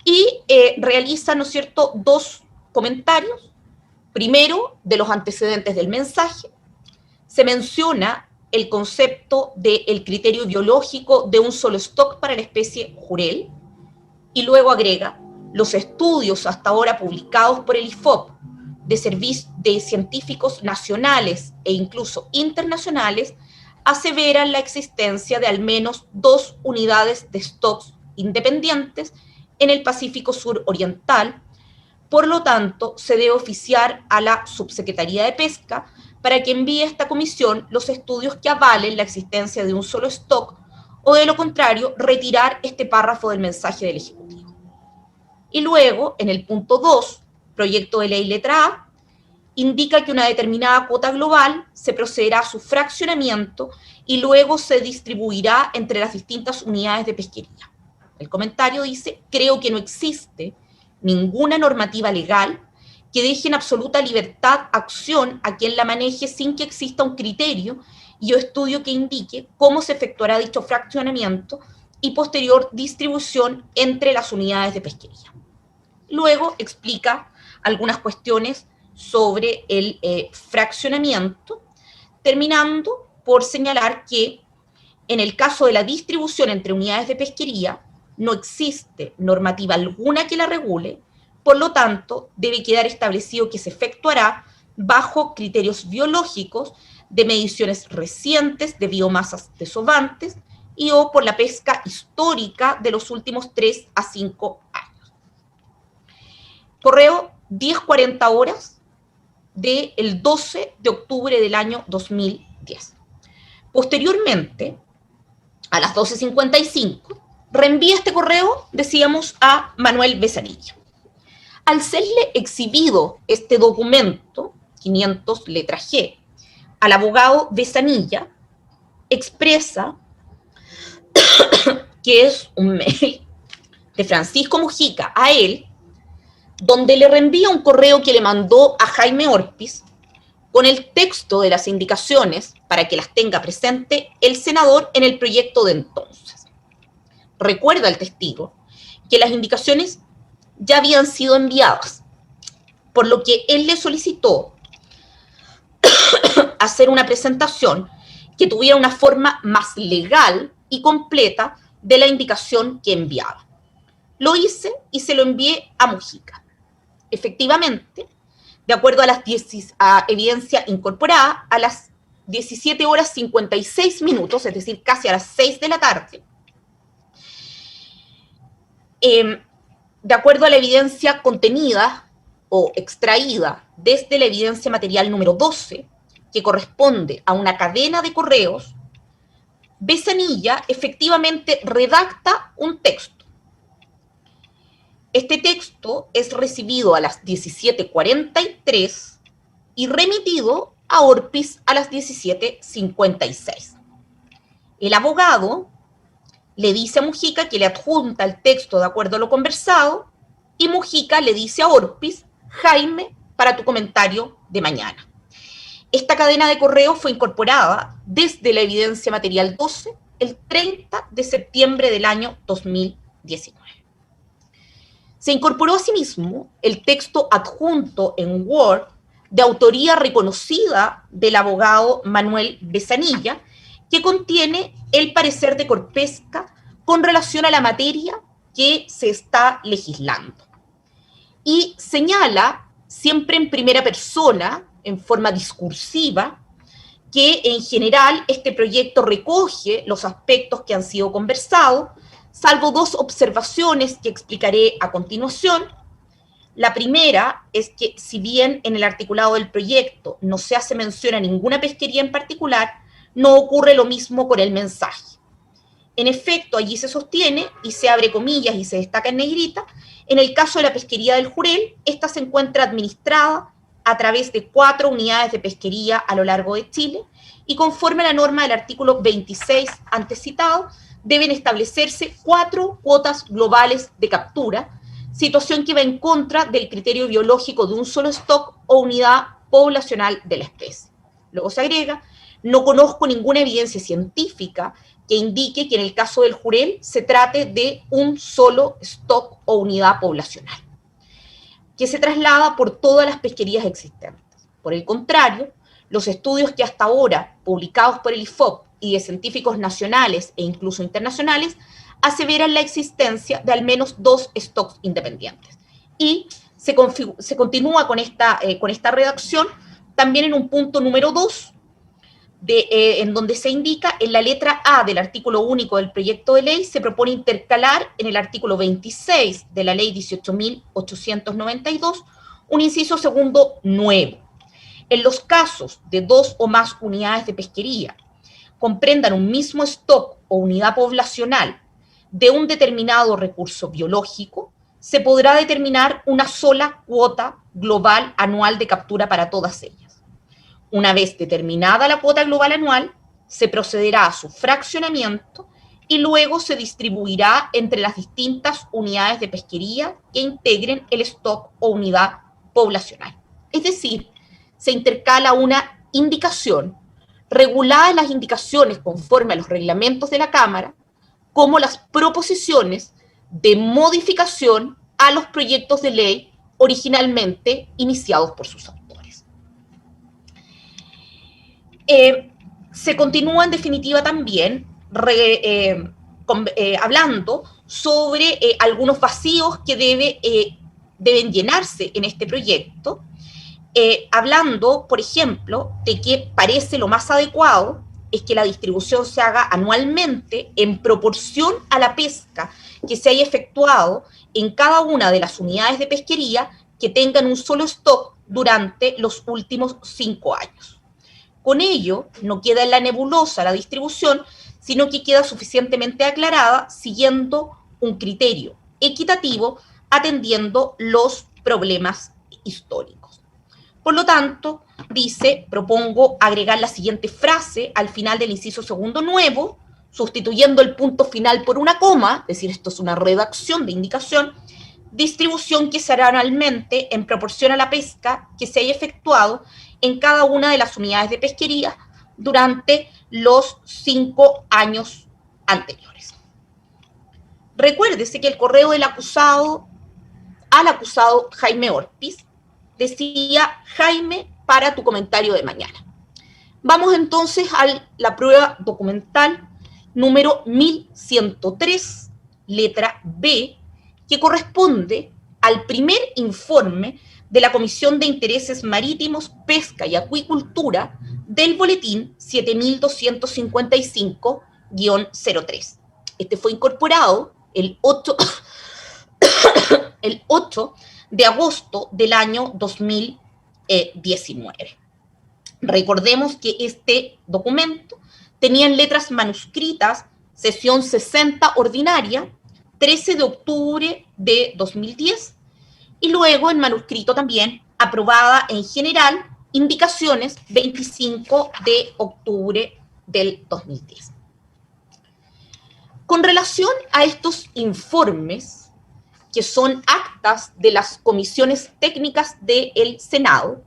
Y realiza, ¿no es cierto?, dos comentarios. Primero, de los antecedentes del mensaje. Se menciona el concepto del criterio biológico de un solo stock para la especie jurel, y luego agrega los estudios hasta ahora publicados por el IFOP de científicos nacionales e incluso internacionales aseveran la existencia de al menos 2 unidades de stocks independientes en el Pacífico Sur Oriental. Por lo tanto, se debe oficiar a la Subsecretaría de Pesca para que envíe a esta comisión los estudios que avalen la existencia de un solo stock, o de lo contrario, retirar este párrafo del mensaje del Ejecutivo. Y luego, en el punto 2, proyecto de ley letra A, indica que una determinada cuota global se procederá a su fraccionamiento y luego se distribuirá entre las distintas unidades de pesquería. El comentario dice: creo que no existe ninguna normativa legal que deje en absoluta libertad acción a quien la maneje sin que exista un criterio y o estudio que indique cómo se efectuará dicho fraccionamiento y posterior distribución entre las unidades de pesquería. Luego explica algunas cuestiones sobre el fraccionamiento, terminando por señalar que en el caso de la distribución entre unidades de pesquería no existe normativa alguna que la regule, por lo tanto debe quedar establecido que se efectuará bajo criterios biológicos de mediciones recientes de biomasas desobantes y o por la pesca histórica de los últimos 3 a 5 años. Correo 10:40 horas del 12 de octubre del año 2010. Posteriormente, a las 12:55, reenvía este correo, decíamos, a Manuel Besanilla. Al serle exhibido este documento, 500 letra G, al abogado Besanilla, expresa que es un mail de Francisco Mujica a él, donde le reenvía un correo que le mandó a Jaime Orpiz con el texto de las indicaciones para que las tenga presente el senador en el proyecto de entonces. Recuerda el testigo que las indicaciones ya habían sido enviadas, por lo que él le solicitó hacer una presentación que tuviera una forma más legal y completa de la indicación que enviaba. Lo hice y se lo envié a Mujica. Efectivamente, de acuerdo a evidencia incorporada, a las 17:56, es decir, casi a las 6 de la tarde, de acuerdo a la evidencia contenida o extraída desde la evidencia material número 12, que corresponde a una cadena de correos, Besanilla efectivamente redacta un texto. Este texto es recibido a las 17:43 y remitido a Orpiz a las 17:56. El abogado le dice a Mujica que le adjunta el texto de acuerdo a lo conversado y Mujica le dice a Orpiz: Jaime, para tu comentario de mañana. Esta cadena de correo fue incorporada desde la evidencia material 12 el 30 de septiembre del año 2019. Se incorporó asimismo el texto adjunto en Word de autoría reconocida del abogado Manuel Besanilla, que contiene el parecer de Corpesca con relación a la materia que se está legislando. Y señala, siempre en primera persona, en forma discursiva, que en general este proyecto recoge los aspectos que han sido conversados, salvo 2 observaciones que explicaré a continuación. La primera es que, si bien en el articulado del proyecto no se hace mención a ninguna pesquería en particular, no ocurre lo mismo con el mensaje. En efecto, allí se sostiene, y se abre comillas y se destaca en negrita, en el caso de la pesquería del Jurel, esta se encuentra administrada a través de 4 unidades de pesquería a lo largo de Chile, y conforme a la norma del artículo 26 antes citado, deben establecerse 4 cuotas globales de captura, situación que va en contra del criterio biológico de un solo stock o unidad poblacional de la especie. Luego se agrega: no conozco ninguna evidencia científica que indique que en el caso del Jurel se trate de un solo stock o unidad poblacional, que se traslada por todas las pesquerías existentes. Por el contrario, los estudios que hasta ahora, publicados por el IFOP y de científicos nacionales e incluso internacionales, aseveran la existencia de al menos 2 stocks independientes. Y se continúa con esta redacción también en un punto número 2, en donde se indica: en la letra A del artículo único del proyecto de ley se propone intercalar en el artículo 26 de la ley 18.892 un inciso segundo nuevo. En los casos de 2 o más unidades de pesquería comprendan un mismo stock o unidad poblacional de un determinado recurso biológico, se podrá determinar una sola cuota global anual de captura para todas ellas. Una vez determinada la cuota global anual, se procederá a su fraccionamiento y luego se distribuirá entre las distintas unidades de pesquería que integren el stock o unidad poblacional. Es decir, se intercala una indicación, reguladas las indicaciones conforme a los reglamentos de la Cámara, como las proposiciones de modificación a los proyectos de ley originalmente iniciados por sus autores. Se continúa en definitiva también hablando sobre algunos vacíos que deben llenarse en este proyecto, hablando, por ejemplo, de que parece lo más adecuado es que la distribución se haga anualmente en proporción a la pesca que se haya efectuado en cada una de las unidades de pesquería que tengan un solo stock durante los últimos 5 años. Con ello, no queda en la nebulosa la distribución, sino que queda suficientemente aclarada siguiendo un criterio equitativo, atendiendo los problemas históricos. Por lo tanto, dice, propongo agregar la siguiente frase al final del inciso segundo nuevo, sustituyendo el punto final por una coma, es decir, esto es una redacción de indicación, distribución que se hará anualmente en proporción a la pesca que se haya efectuado en cada una de las unidades de pesquería durante los 5 años anteriores. Recuérdese que el correo del acusado al acusado Jaime Orpiz decía: Jaime, para tu comentario de mañana. Vamos entonces a la prueba documental número 1103, letra B, que corresponde al primer informe de la Comisión de Intereses Marítimos, Pesca y Acuicultura del boletín 7255-03. Este fue incorporado el 8 de agosto del año 2019. Recordemos que este documento tenía en letras manuscritas sesión 60 ordinaria, 13 de octubre de 2010, y luego en manuscrito también aprobada en general, indicaciones 25 de octubre del 2010. Con relación a estos informes, que son actas de las comisiones técnicas del Senado,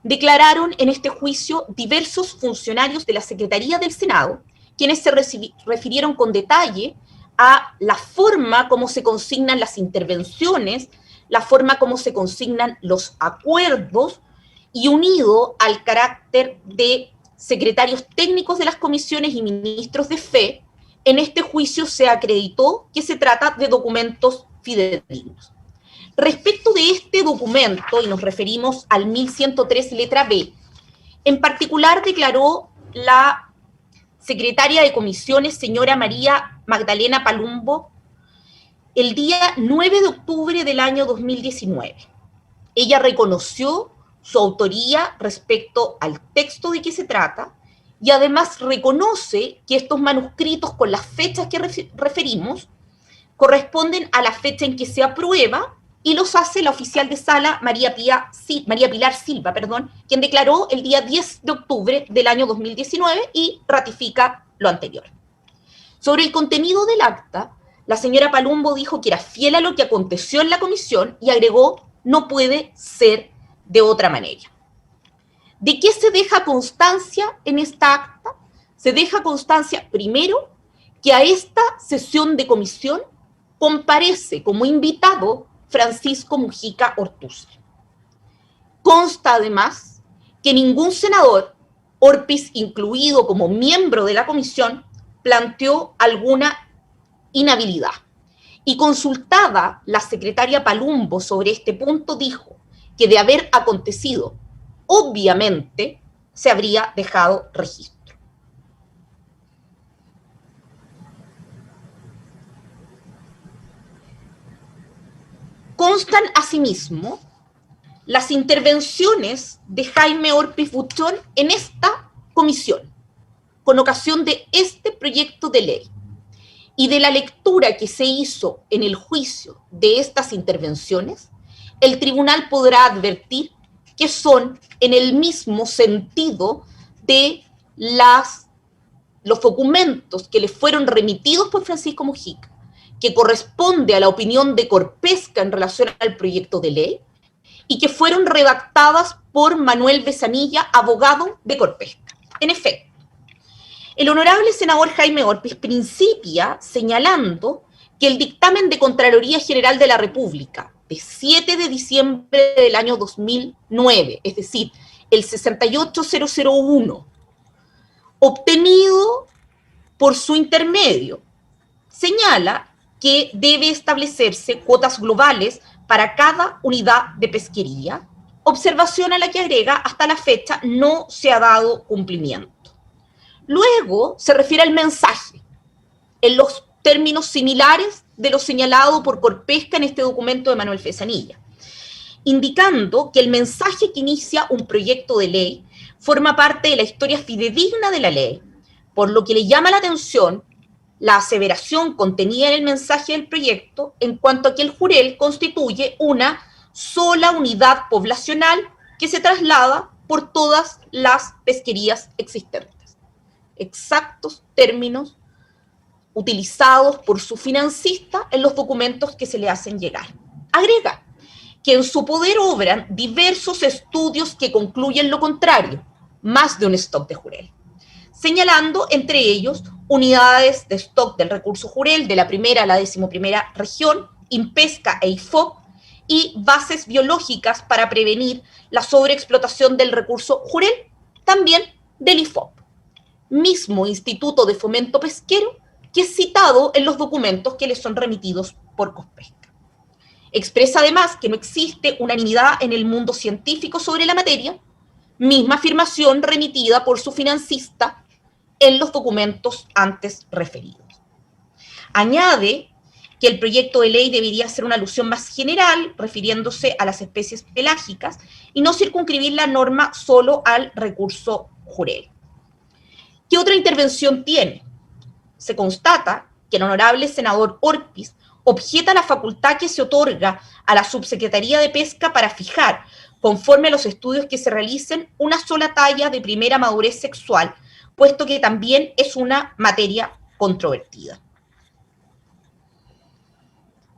declararon en este juicio diversos funcionarios de la Secretaría del Senado, quienes se refirieron con detalle a la forma como se consignan las intervenciones, la forma como se consignan los acuerdos, y unido al carácter de secretarios técnicos de las comisiones y ministros de fe, en este juicio se acreditó que se trata de documentos fidedignos. Respecto de este documento, y nos referimos al 1103 letra B, en particular declaró la secretaria de comisiones, señora María Magdalena Palumbo, el día 9 de octubre del año 2019. Ella reconoció su autoría respecto al texto de que se trata y además reconoce que estos manuscritos con las fechas que referimos corresponden a la fecha en que se aprueba, y los hace la oficial de sala María Pilar Silva, quien declaró el día 10 de octubre del año 2019 y ratifica lo anterior. Sobre el contenido del acta, la señora Palumbo dijo que era fiel a lo que aconteció en la comisión y agregó: no puede ser de otra manera. ¿De qué se deja constancia en esta acta? Se deja constancia, primero, que a esta sesión de comisión comparece como invitado Francisco Mujica Ortúzar. Consta además que ningún senador, Orpiz incluido como miembro de la comisión, planteó alguna inhabilidad. Y consultada la secretaria Palumbo sobre este punto, dijo que de haber acontecido, obviamente, se habría dejado registro. Constan asimismo las intervenciones de Jaime Orpiz Buchón en esta comisión, con ocasión de este proyecto de ley, y de la lectura que se hizo en el juicio de estas intervenciones, el tribunal podrá advertir que son en el mismo sentido de los documentos que le fueron remitidos por Francisco Mujica, que corresponde a la opinión de Corpesca en relación al proyecto de ley, y que fueron redactadas por Manuel Besanilla, abogado de Corpesca. En efecto, el honorable senador Jaime Orpiz principia señalando que el dictamen de Contraloría General de la República de 7 de diciembre del año 2009, es decir, el 68001, obtenido por su intermedio, señala que debe establecerse cuotas globales para cada unidad de pesquería, observación a la que agrega: hasta la fecha no se ha dado cumplimiento. Luego se refiere al mensaje, en los términos similares de lo señalado por Corpesca en este documento de Manuel Fresanilla, indicando que el mensaje que inicia un proyecto de ley forma parte de la historia fidedigna de la ley, por lo que le llama la atención la aseveración contenida en el mensaje del proyecto en cuanto a que el Jurel constituye una sola unidad poblacional que se traslada por todas las pesquerías existentes. Exactos términos utilizados por su financista en los documentos que se le hacen llegar. Agrega que en su poder obran diversos estudios que concluyen lo contrario, más de un stock de Jurel, señalando entre ellos unidades de stock del recurso Jurel de la primera a la 11ª región, INPESCA e IFOP, y bases biológicas para prevenir la sobreexplotación del recurso Jurel, también del IFOP, mismo Instituto de Fomento Pesquero que es citado en los documentos que les son remitidos por Corpesca. Expresa además que no existe unanimidad en el mundo científico sobre la materia, misma afirmación remitida por su financista en los documentos antes referidos. Añade que el proyecto de ley debería ser una alusión más general, refiriéndose a las especies pelágicas, y no circunscribir la norma solo al recurso Jurel. ¿Qué otra intervención tiene? Se constata que el honorable senador Orpiz objeta la facultad que se otorga a la Subsecretaría de Pesca para fijar, conforme a los estudios que se realicen, una sola talla de primera madurez sexual, puesto que también es una materia controvertida.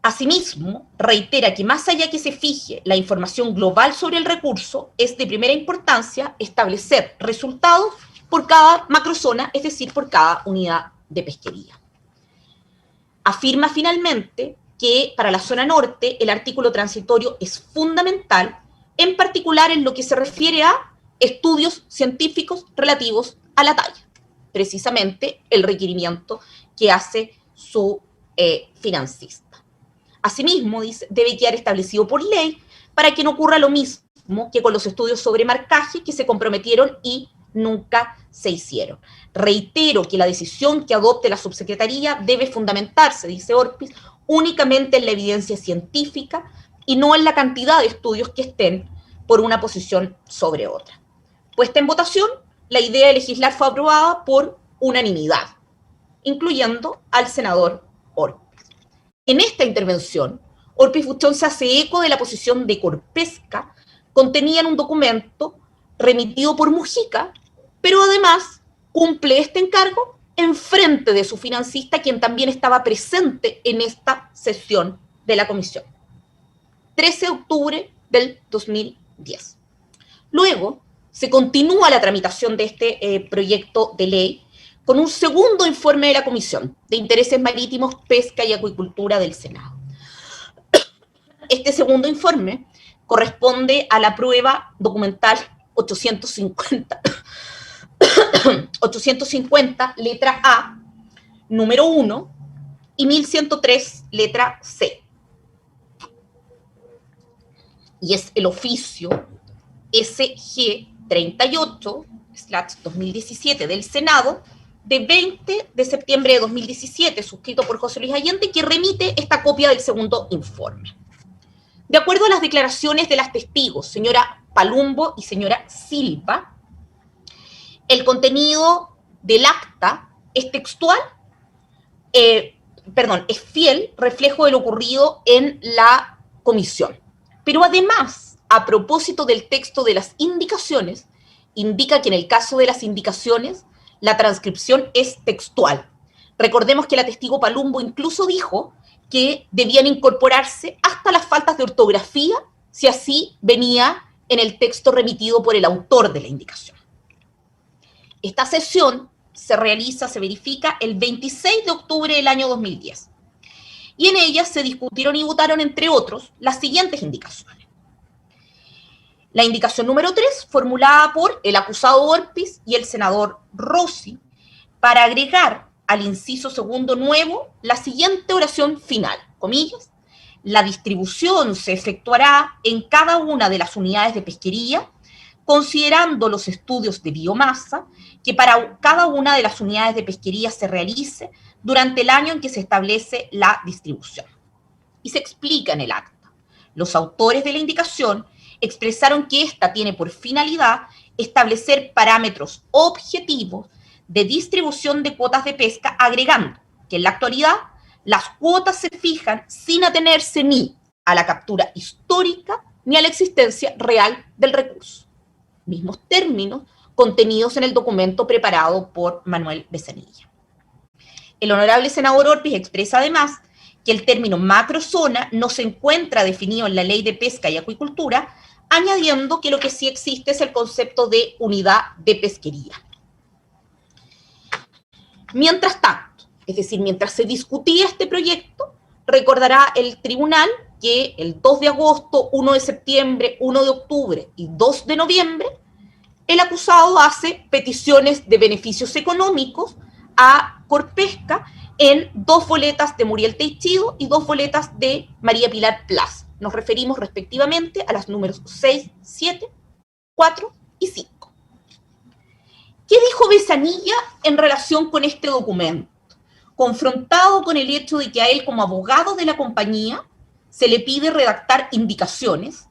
Asimismo, reitera que más allá que se fije la información global sobre el recurso, es de primera importancia establecer resultados por cada macrozona, es decir, por cada unidad de pesquería. Afirma finalmente que para la zona norte el artículo transitorio es fundamental, en particular en lo que se refiere a estudios científicos relativos a la talla, precisamente el requerimiento que hace su financista. Asimismo, dice, debe quedar establecido por ley para que no ocurra lo mismo que con los estudios sobre marcaje que se comprometieron y nunca se hicieron. Reitero que la decisión que adopte la subsecretaría debe fundamentarse, dice Orpiz, únicamente en la evidencia científica y no en la cantidad de estudios que estén por una posición sobre otra. Puesta en votación, la idea de legislar fue aprobada por unanimidad, incluyendo al senador Orpiz. En esta intervención, Orpiz Buchón se hace eco de la posición de Corpesca contenida en un documento remitido por Mujica, pero además cumple este encargo en frente de su financista, quien también estaba presente en esta sesión de la comisión. 13 de octubre del 2010. Luego, se continúa la tramitación de este proyecto de ley con un segundo informe de la Comisión de Intereses Marítimos, Pesca y Acuicultura del Senado. Este segundo informe corresponde a la prueba documental 850, letra A, número 1, y 1103, letra C. Y es el oficio SG 38/2017 del Senado, de 20 de septiembre de 2017, suscrito por José Luis Allende, que remite esta copia del segundo informe. De acuerdo a las declaraciones de las testigos, señora Palumbo y señora Silva, el contenido del acta es textual, es fiel reflejo de lo ocurrido en la comisión. Pero además, a propósito del texto de las indicaciones, indica que en el caso de las indicaciones, la transcripción es textual. Recordemos que la testigo Palumbo incluso dijo que debían incorporarse hasta las faltas de ortografía, si así venía en el texto remitido por el autor de la indicación. Esta sesión se verifica el 26 de octubre del año 2010. Y en ella se discutieron y votaron, entre otros, las siguientes indicaciones. La indicación número 3, formulada por el acusado Orpiz y el senador Rossi, para agregar al inciso segundo nuevo la siguiente oración final, comillas: la distribución se efectuará en cada una de las unidades de pesquería considerando los estudios de biomasa que para cada una de las unidades de pesquería se realice durante el año en que se establece la distribución. Y se explica en el acta. Los autores de la indicación expresaron que esta tiene por finalidad establecer parámetros objetivos de distribución de cuotas de pesca, agregando que en la actualidad las cuotas se fijan sin atenerse ni a la captura histórica ni a la existencia real del recurso. Mismos términos contenidos en el documento preparado por Manuel Besanilla. El honorable senador Orpiz expresa además que el término macrozona no se encuentra definido en la Ley de Pesca y Acuicultura, añadiendo que lo que sí existe es el concepto de unidad de pesquería. Mientras tanto, es decir, mientras se discutía este proyecto, recordará el tribunal que el 2 de agosto, 1 de septiembre, 1 de octubre y 2 de noviembre, el acusado hace peticiones de beneficios económicos a Corpesca en 2 boletas de Muriel Teichido y 2 boletas de María Pilar Plaza. Nos referimos respectivamente a las números 6, 7, 4 y 5. ¿Qué dijo Besanilla en relación con este documento? Confrontado con el hecho de que a él, como abogado de la compañía, se le pide redactar indicaciones,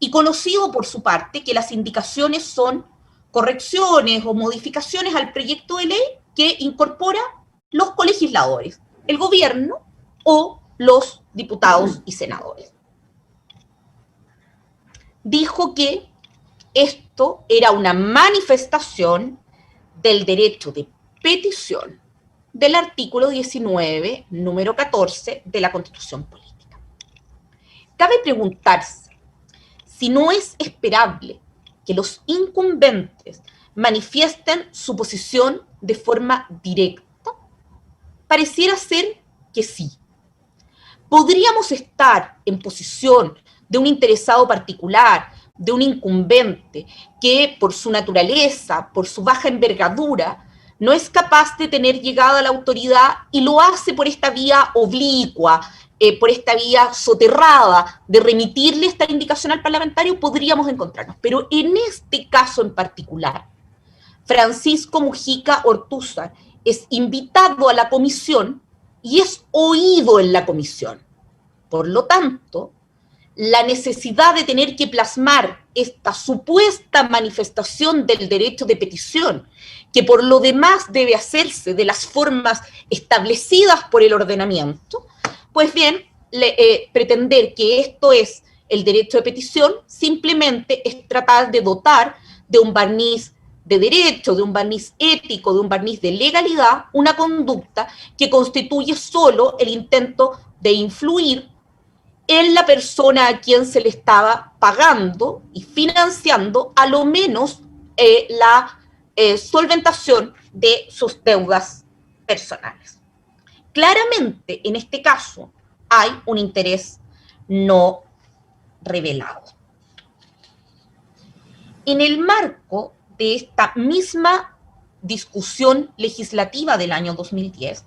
y conocido por su parte que las indicaciones son correcciones o modificaciones al proyecto de ley que incorpora los colegisladores, el gobierno o los diputados y senadores. Dijo que esto era una manifestación del derecho de petición del artículo 19, número 14 de la Constitución Política. Cabe preguntarse si no es esperable que los incumbentes manifiesten su posición de forma directa. Pareciera ser que sí. Podríamos estar en posición de un interesado particular, de un incumbente, que por su naturaleza, por su baja envergadura, no es capaz de tener llegada a la autoridad y lo hace por esta vía oblicua, por esta vía soterrada de remitirle esta indicación al parlamentario, podríamos encontrarnos. Pero en este caso en particular, Francisco Mujica Ortúzar es invitado a la comisión y es oído en la comisión. Por lo tanto, la necesidad de tener que plasmar esta supuesta manifestación del derecho de petición, que por lo demás debe hacerse de las formas establecidas por el ordenamiento, pues bien, pretender que esto es el derecho de petición simplemente es tratar de dotar de un barniz de derecho, de un barniz ético, de un barniz de legalidad, una conducta que constituye solo el intento de influir en la persona a quien se le estaba pagando y financiando a lo menos la solventación de sus deudas personales. Claramente, en este caso, hay un interés no revelado. En el marco de esta misma discusión legislativa del año 2010,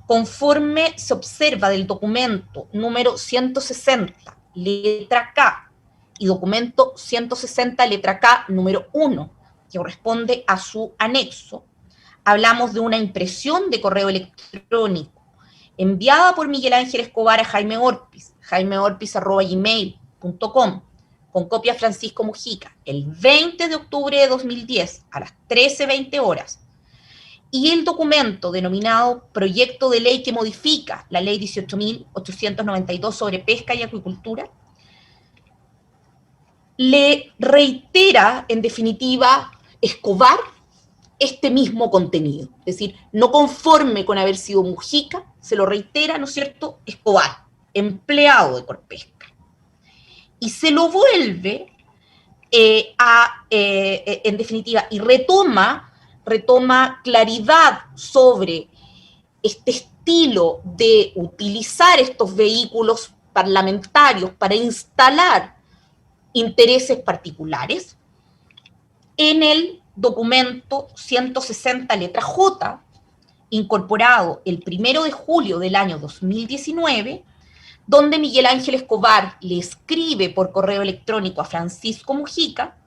conforme se observa del documento número 160, letra K, y documento 160, letra K, número 1, que corresponde a su anexo, hablamos de una impresión de correo electrónico enviada por Miguel Ángel Escobar a Jaime Orpiz, jaimeorpiz@gmail.com, con copia a Francisco Mujica, el 20 de octubre de 2010, a las 13:20 horas, y el documento denominado Proyecto de Ley que modifica la Ley 18.892 sobre pesca y acuicultura, le reitera, en definitiva, Escobar, este mismo contenido. Es decir, no conforme con haber sido Mujica, se lo reitera, ¿no es cierto?, Escobar, empleado de Corpesca. Y se lo vuelve en definitiva, y retoma claridad sobre este estilo de utilizar estos vehículos parlamentarios para instalar intereses particulares en el documento 160 letra J, incorporado el 1 de julio del año 2019, donde Miguel Ángel Escobar le escribe por correo electrónico a Francisco Mujica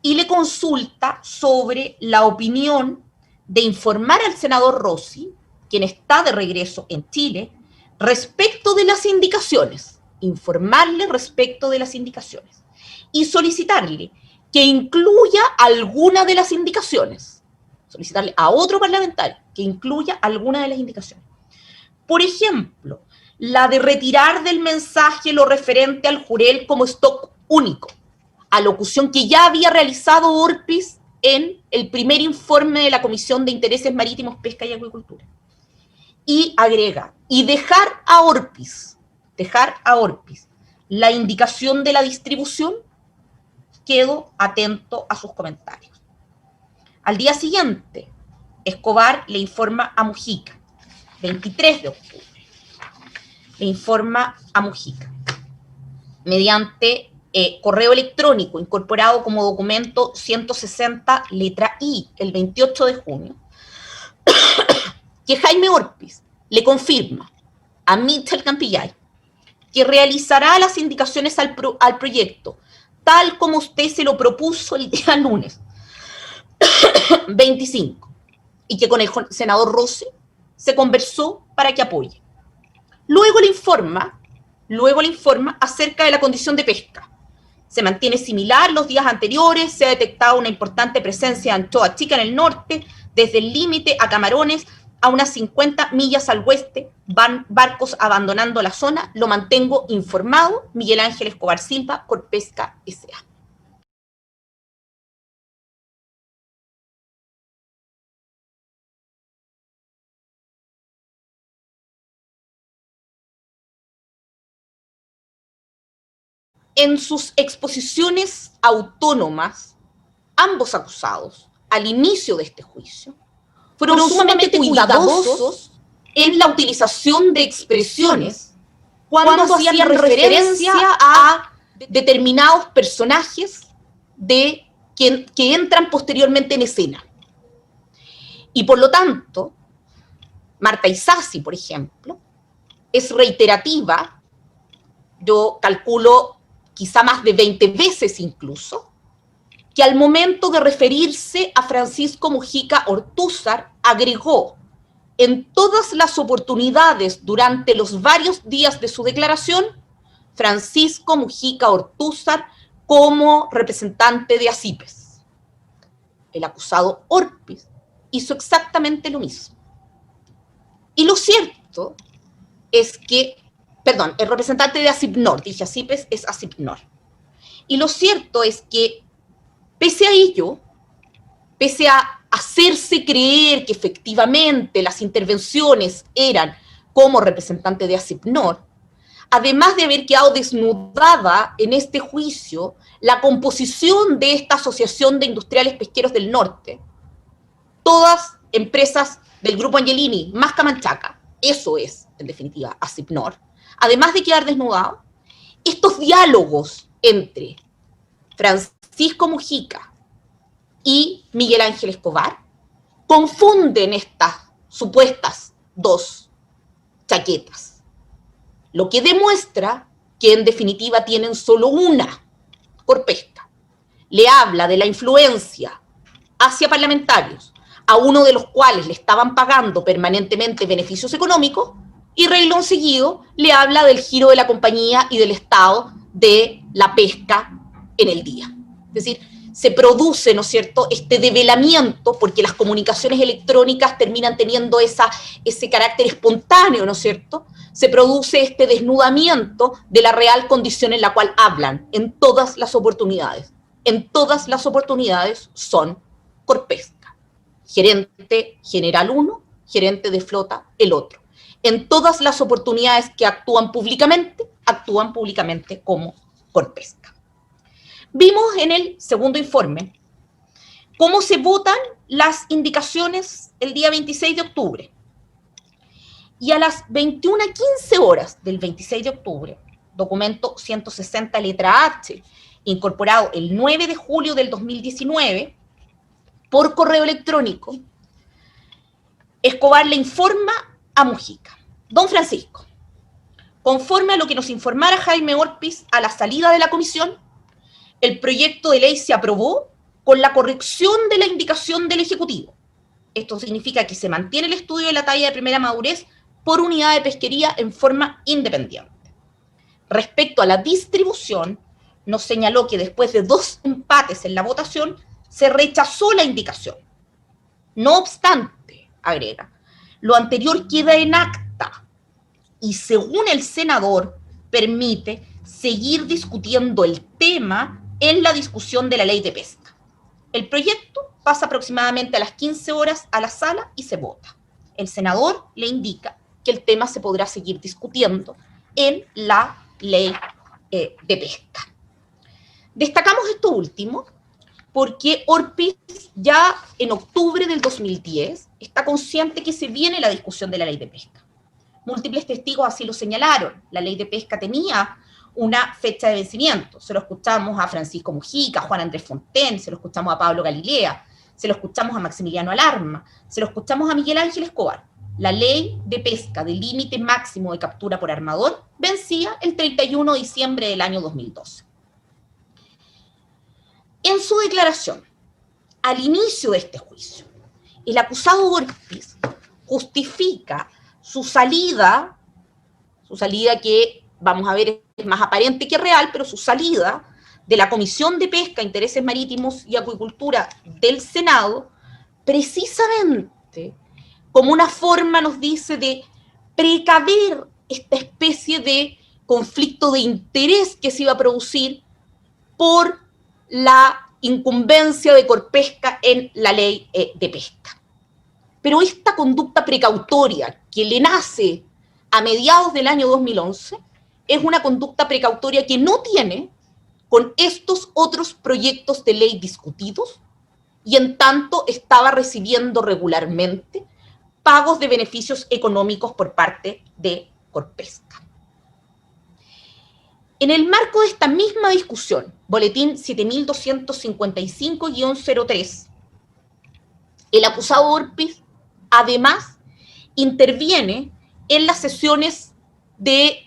y le consulta sobre la opinión de informar al senador Rossi, quien está de regreso en Chile, respecto de las indicaciones, informarle respecto de las indicaciones y solicitarle que incluya alguna de las indicaciones, solicitarle a otro parlamentario que incluya alguna de las indicaciones. Por ejemplo, la de retirar del mensaje lo referente al jurel como stock único, alocución que ya había realizado Orpis en el primer informe de la Comisión de Intereses Marítimos, Pesca y Acuicultura. Y agrega, y dejar a Orpis la indicación de la distribución. Quedo atento a sus comentarios. Al día siguiente, Escobar le informa a Mujica, 23 de octubre, le informa a Mujica, mediante correo electrónico incorporado como documento 160 letra I, el 28 de junio, que Jaime Orpis le confirma a Mitchell Campillay que realizará las indicaciones al proyecto, tal como usted se lo propuso el día lunes 25, y que con el senador Rossi se conversó para que apoye. Luego le informa acerca de la condición de pesca. Se mantiene similar los días anteriores, se ha detectado una importante presencia de anchoa chica en el norte, desde el límite a Camarones, a unas 50 millas al oeste, van barcos abandonando la zona, lo mantengo informado, Miguel Ángel Escobar Silva, Corpesca S.A. En sus exposiciones autónomas, ambos acusados, al inicio de este juicio, fueron sumamente cuidadosos en la utilización de expresiones cuando hacían referencia a determinados personajes que entran posteriormente en escena. Y por lo tanto, Marta Isasi, por ejemplo, es reiterativa, yo calculo quizá más de 20 veces incluso, que al momento de referirse a Francisco Mujica Ortúzar, agregó en todas las oportunidades durante los varios días de su declaración, Francisco Mujica Ortúzar como representante de ACIPES. El acusado Orpis hizo exactamente lo mismo. Y lo cierto es que, perdón, el representante de ACIPNOR, dije ACIPES, es ACIPNOR. Y lo cierto es que pese a ello, pese a hacerse creer que efectivamente las intervenciones eran como representante de ACIPNOR, además de haber quedado desnudada en este juicio la composición de esta Asociación de Industriales Pesqueros del Norte, todas empresas del Grupo Angelini, más Camanchaca, eso es, en definitiva, ACIPNOR, además de quedar desnudado, estos diálogos entre Francisco Mujica y Miguel Ángel Escobar confunden estas supuestas dos chaquetas, lo que demuestra que en definitiva tienen solo una, Corpesca. Le habla de la influencia hacia parlamentarios, a uno de los cuales le estaban pagando permanentemente beneficios económicos, y reglón seguido le habla del giro de la compañía y del estado de la pesca en el día. Es decir, se produce, ¿no es cierto?, este develamiento, porque las comunicaciones electrónicas terminan teniendo ese carácter espontáneo, ¿no es cierto? Se produce este desnudamiento de la real condición en la cual hablan en todas las oportunidades. En todas las oportunidades son Corpesca. Gerente general uno, gerente de flota el otro. En todas las oportunidades que actúan públicamente como Corpesca. Vimos en el segundo informe cómo se votan las indicaciones el día 26 de octubre. Y a las 21:15 horas del 26 de octubre, documento 160 letra H, incorporado el 9 de julio del 2019, por correo electrónico, Escobar le informa a Mujica: don Francisco, conforme a lo que nos informara Jaime Orpis a la salida de la comisión, el proyecto de ley se aprobó con la corrección de la indicación del Ejecutivo. Esto significa que se mantiene el estudio de la talla de primera madurez por unidad de pesquería en forma independiente. Respecto a la distribución, nos señaló que después de 2 empates en la votación, se rechazó la indicación. No obstante, agrega, lo anterior queda en acta y según el senador permite seguir discutiendo el tema en la discusión de la ley de pesca. El proyecto pasa aproximadamente a las 15 horas a la sala y se vota. El senador le indica que el tema se podrá seguir discutiendo en la ley de pesca. Destacamos esto último porque Orpis ya en octubre del 2010 está consciente que se viene la discusión de la ley de pesca. Múltiples testigos así lo señalaron. La ley de pesca tenía una fecha de vencimiento. Se lo escuchamos a Francisco Mujica, a Juan Andrés Fonten, se lo escuchamos a Pablo Galilea, se lo escuchamos a Maximiliano Alarma, se lo escuchamos a Miguel Ángel Escobar. La ley de pesca del límite máximo de captura por armador vencía el 31 de diciembre del año 2012. En su declaración, al inicio de este juicio, el acusado Orpis justifica su salida que, vamos a ver, es más aparente que real, pero su salida de la Comisión de Pesca, Intereses Marítimos y Acuicultura del Senado, precisamente como una forma, nos dice, de precaver esta especie de conflicto de interés que se iba a producir por la incumbencia de Corpesca en la ley de pesca. Pero esta conducta precautoria que le nace a mediados del año 2011 es una conducta precautoria que no tiene con estos otros proyectos de ley discutidos y en tanto estaba recibiendo regularmente pagos de beneficios económicos por parte de Corpesca. En el marco de esta misma discusión, Boletín 7255-03, el acusado Orpis además interviene en las sesiones del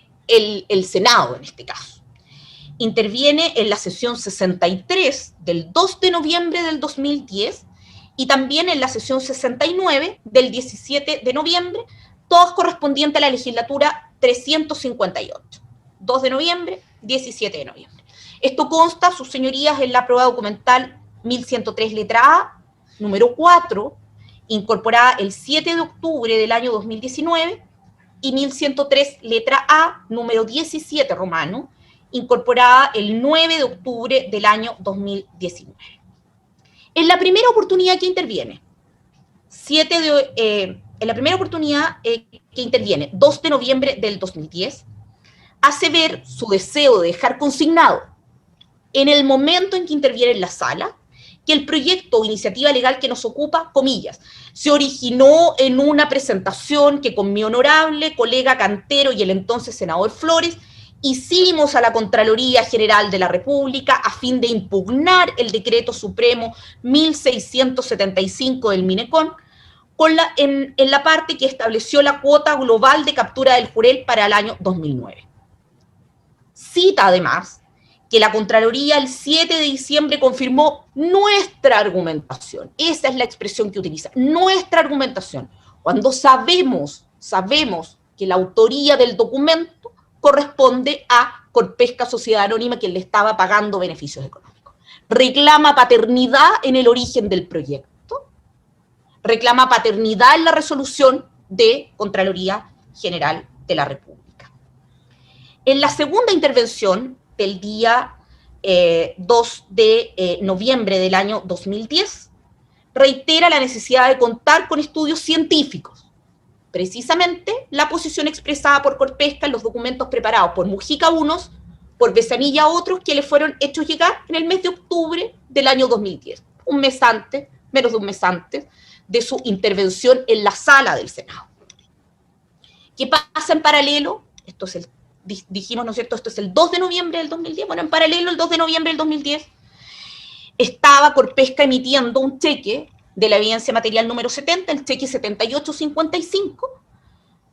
Senado, en este caso. Interviene en la sesión 63 del 2 de noviembre del 2010 y también en la sesión 69 del 17 de noviembre, todas correspondientes a la legislatura 358. 2 de noviembre, 17 de noviembre. Esto consta, sus señorías, en la prueba documental 1103 letra A, número 4, incorporada el 7 de octubre del año 2019, y 1103 letra A, número 17 romano, incorporada el 9 de octubre del año 2019. En la primera oportunidad que interviene, 2 de noviembre del 2010, hace ver su deseo de dejar consignado, en el momento en que interviene en la sala, que el proyecto o iniciativa legal que nos ocupa, comillas, se originó en una presentación que con mi honorable colega Cantero y el entonces senador Flores hicimos a la Contraloría General de la República a fin de impugnar el Decreto Supremo 1675 del Minecon en la parte que estableció la cuota global de captura del jurel para el año 2009. Cita además que la Contraloría el 7 de diciembre confirmó nuestra argumentación. Esa es la expresión que utiliza, nuestra argumentación, cuando sabemos que la autoría del documento corresponde a Corpesca Sociedad Anónima, quien le estaba pagando beneficios económicos. Reclama paternidad en el origen del proyecto, reclama paternidad en la resolución de Contraloría General de la República. En la segunda intervención del día 2 de noviembre del año 2010, reitera la necesidad de contar con estudios científicos, precisamente la posición expresada por Corpesca en los documentos preparados por Mujica unos, por Besanilla otros, que le fueron hechos llegar en el mes de octubre del año 2010, menos de un mes antes de su intervención en la sala del Senado. ¿Qué pasa en paralelo? Esto es dijimos, ¿no es cierto?, esto es el 2 de noviembre del 2010, bueno, en paralelo el 2 de noviembre del 2010 estaba Corpesca emitiendo un cheque de la evidencia material número 70, el cheque 7855,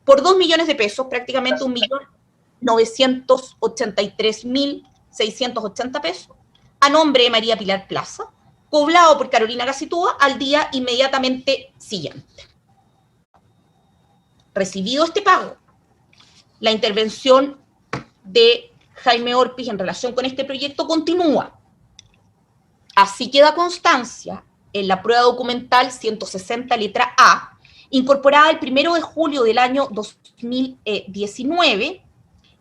por 2 millones de pesos, prácticamente 1.983.680 pesos, a nombre de María Pilar Plaza, cobrado por Carolina Gacitúa al día inmediatamente siguiente. Recibido este pago, la intervención de Jaime Orpiz en relación con este proyecto continúa. Así queda constancia en la prueba documental 160 letra A, incorporada el 1 de julio del año 2019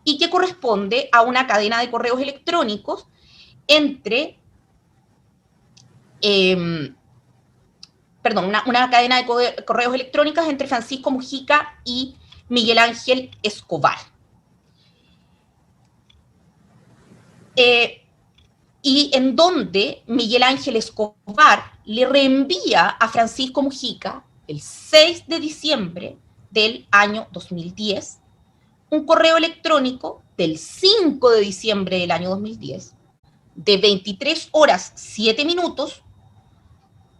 y que corresponde a una cadena de correos electrónicos entre, una cadena de correos electrónicos entre Francisco Mujica y Miguel Ángel Escobar. Y en donde Miguel Ángel Escobar le reenvía a Francisco Mujica el 6 de diciembre del año 2010 un correo electrónico del 5 de diciembre del año 2010 de 23 horas 7 minutos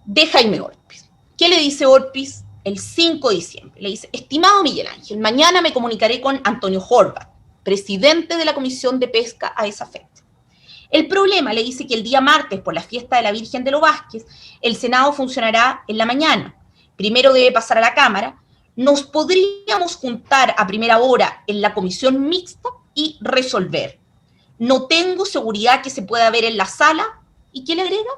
de Jaime Orpiz. ¿Qué le dice Orpiz el 5 de diciembre? Le dice: estimado Miguel Ángel, mañana me comunicaré con Antonio Horvath, presidente de la Comisión de Pesca a esa fecha. El problema, le dice, que el día martes, por la fiesta de la Virgen de los Vázquez, el Senado funcionará en la mañana. Primero debe pasar a la Cámara. Nos podríamos juntar a primera hora en la comisión mixta y resolver. No tengo seguridad que se pueda ver en la sala. ¿Y qué le agrega?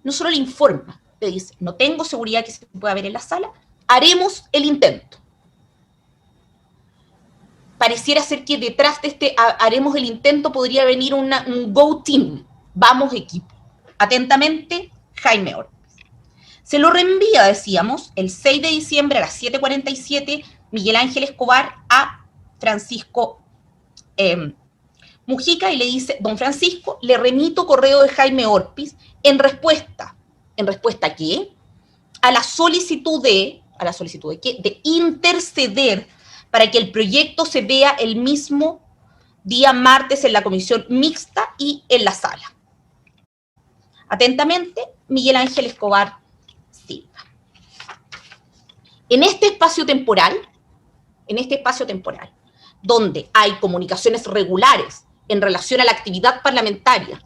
No solo le informa, le dice: no tengo seguridad que se pueda ver en la sala, haremos el intento. Pareciera ser que detrás de este haremos el intento podría venir un Go Team, vamos equipo. Atentamente, Jaime Orpiz. Se lo reenvía, decíamos, el 6 de diciembre a las 7:47, Miguel Ángel Escobar a Francisco Mujica y le dice: don Francisco, le remito correo de Jaime Orpiz en respuesta ¿a qué? A la solicitud de ¿qué? De interceder para que el proyecto se vea el mismo día martes en la comisión mixta y en la sala. Atentamente, Miguel Ángel Escobar Silva. En este espacio temporal, donde hay comunicaciones regulares en relación a la actividad parlamentaria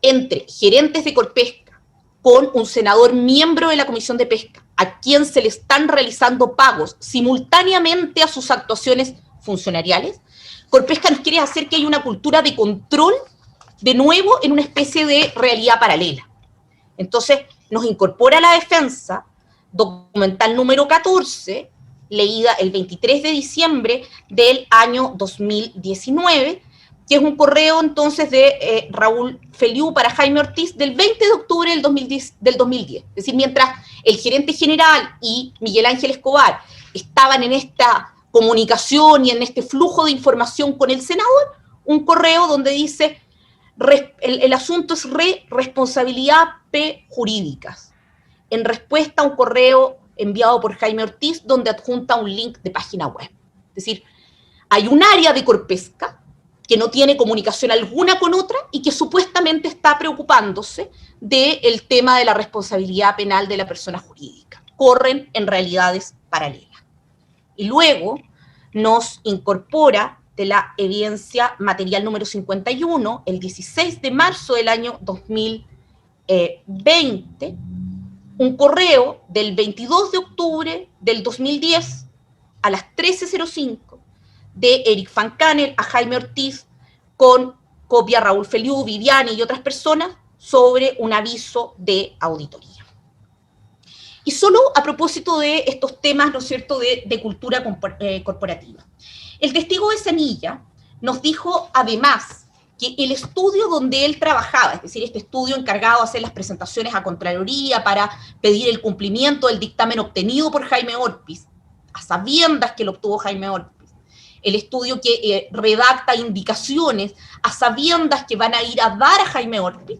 entre gerentes de Corpesca, con un senador miembro de la Comisión de Pesca, a quien se le están realizando pagos simultáneamente a sus actuaciones funcionariales, Corpesca nos quiere hacer que haya una cultura de control, de nuevo, en una especie de realidad paralela. Entonces, nos incorpora la defensa documental número 14, leída el 23 de diciembre del año 2019, que es un correo entonces de Raúl Feliú para Jaime Ortiz del 20 de octubre del 2010. Es decir, mientras el gerente general y Miguel Ángel Escobar estaban en esta comunicación y en este flujo de información con el senador, un correo donde dice: el asunto es responsabilidad P jurídicas, en respuesta a un correo enviado por Jaime Ortiz donde adjunta un link de página web. Es decir, hay un área de Corpesca que no tiene comunicación alguna con otra y que supuestamente está preocupándose del tema de la responsabilidad penal de la persona jurídica. Corren en realidades paralelas. Y luego nos incorpora de la evidencia material número 51, el 16 de marzo del año 2020, un correo del 22 de octubre del 2010 a las 13:05 de Eric Van Canel a Jaime Ortiz, con copia Raúl Feliú, Viviani y otras personas, sobre un aviso de auditoría. Y solo a propósito de estos temas, ¿no es cierto?, de cultura corporativa. El testigo de Semilla nos dijo, además, que el estudio donde él trabajaba, es decir, este estudio encargado de hacer las presentaciones a Contraloría para pedir el cumplimiento del dictamen obtenido por Jaime Orpiz, a sabiendas que lo obtuvo Jaime Orpiz, el estudio que redacta indicaciones a sabiendas que van a ir a dar a Jaime Orpiz,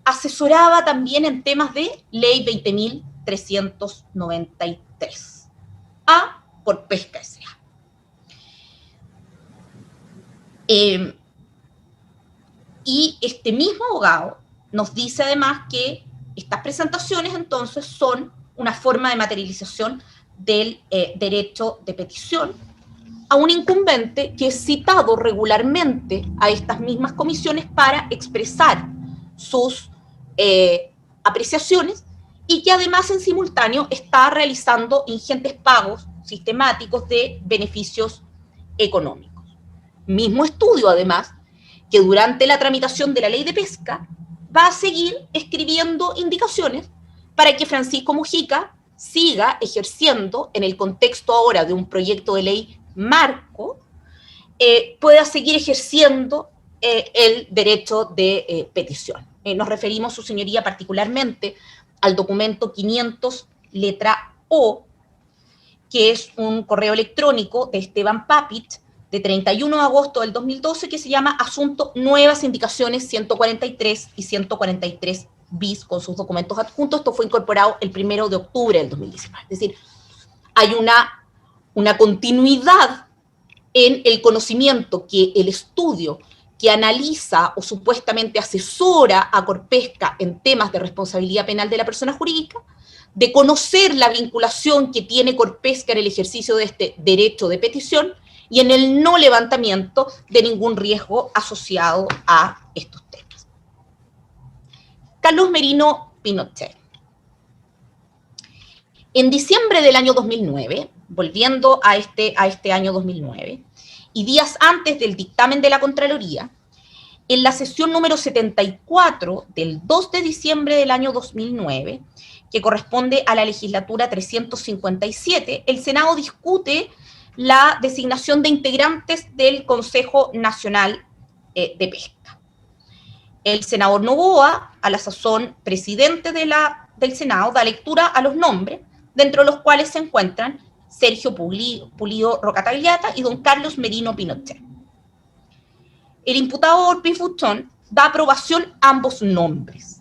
asesoraba también en temas de Ley 20.393 a Corpesca S.A. Y este mismo abogado nos dice además que estas presentaciones entonces son una forma de materialización del derecho de petición a un incumbente que es citado regularmente a estas mismas comisiones para expresar sus apreciaciones y que además en simultáneo está realizando ingentes pagos sistemáticos de beneficios económicos. Mismo estudio, además, que durante la tramitación de la ley de pesca va a seguir escribiendo indicaciones para que Francisco Mujica siga ejerciendo, en el contexto ahora de un proyecto de ley marco, pueda seguir ejerciendo el derecho de petición. Nos referimos, su señoría, particularmente al documento 500, letra O, que es un correo electrónico de Esteban Papich, de 31 de agosto del 2012, que se llama Asunto Nuevas Indicaciones 143 y 143 bis, con sus documentos adjuntos. Esto fue incorporado el 1 de octubre del 2019. Es decir, hay una continuidad en el conocimiento que el estudio que analiza o supuestamente asesora a Corpesca en temas de responsabilidad penal de la persona jurídica, de conocer la vinculación que tiene Corpesca en el ejercicio de este derecho de petición y en el no levantamiento de ningún riesgo asociado a estos temas. Carlos Merino Pinochet. En diciembre del año 2009, volviendo a este año 2009, y días antes del dictamen de la Contraloría, en la sesión número 74 del 2 de diciembre del año 2009, que corresponde a la legislatura 357, el Senado discute la designación de integrantes del Consejo Nacional de Pesca. El senador Noboa, a la sazón presidente del Senado, da lectura a los nombres, dentro de los cuales se encuentran Sergio Pulido Rocatagliata y don Carlos Merino Pinochet. El imputado Orpiz Buchón da aprobación a ambos nombres,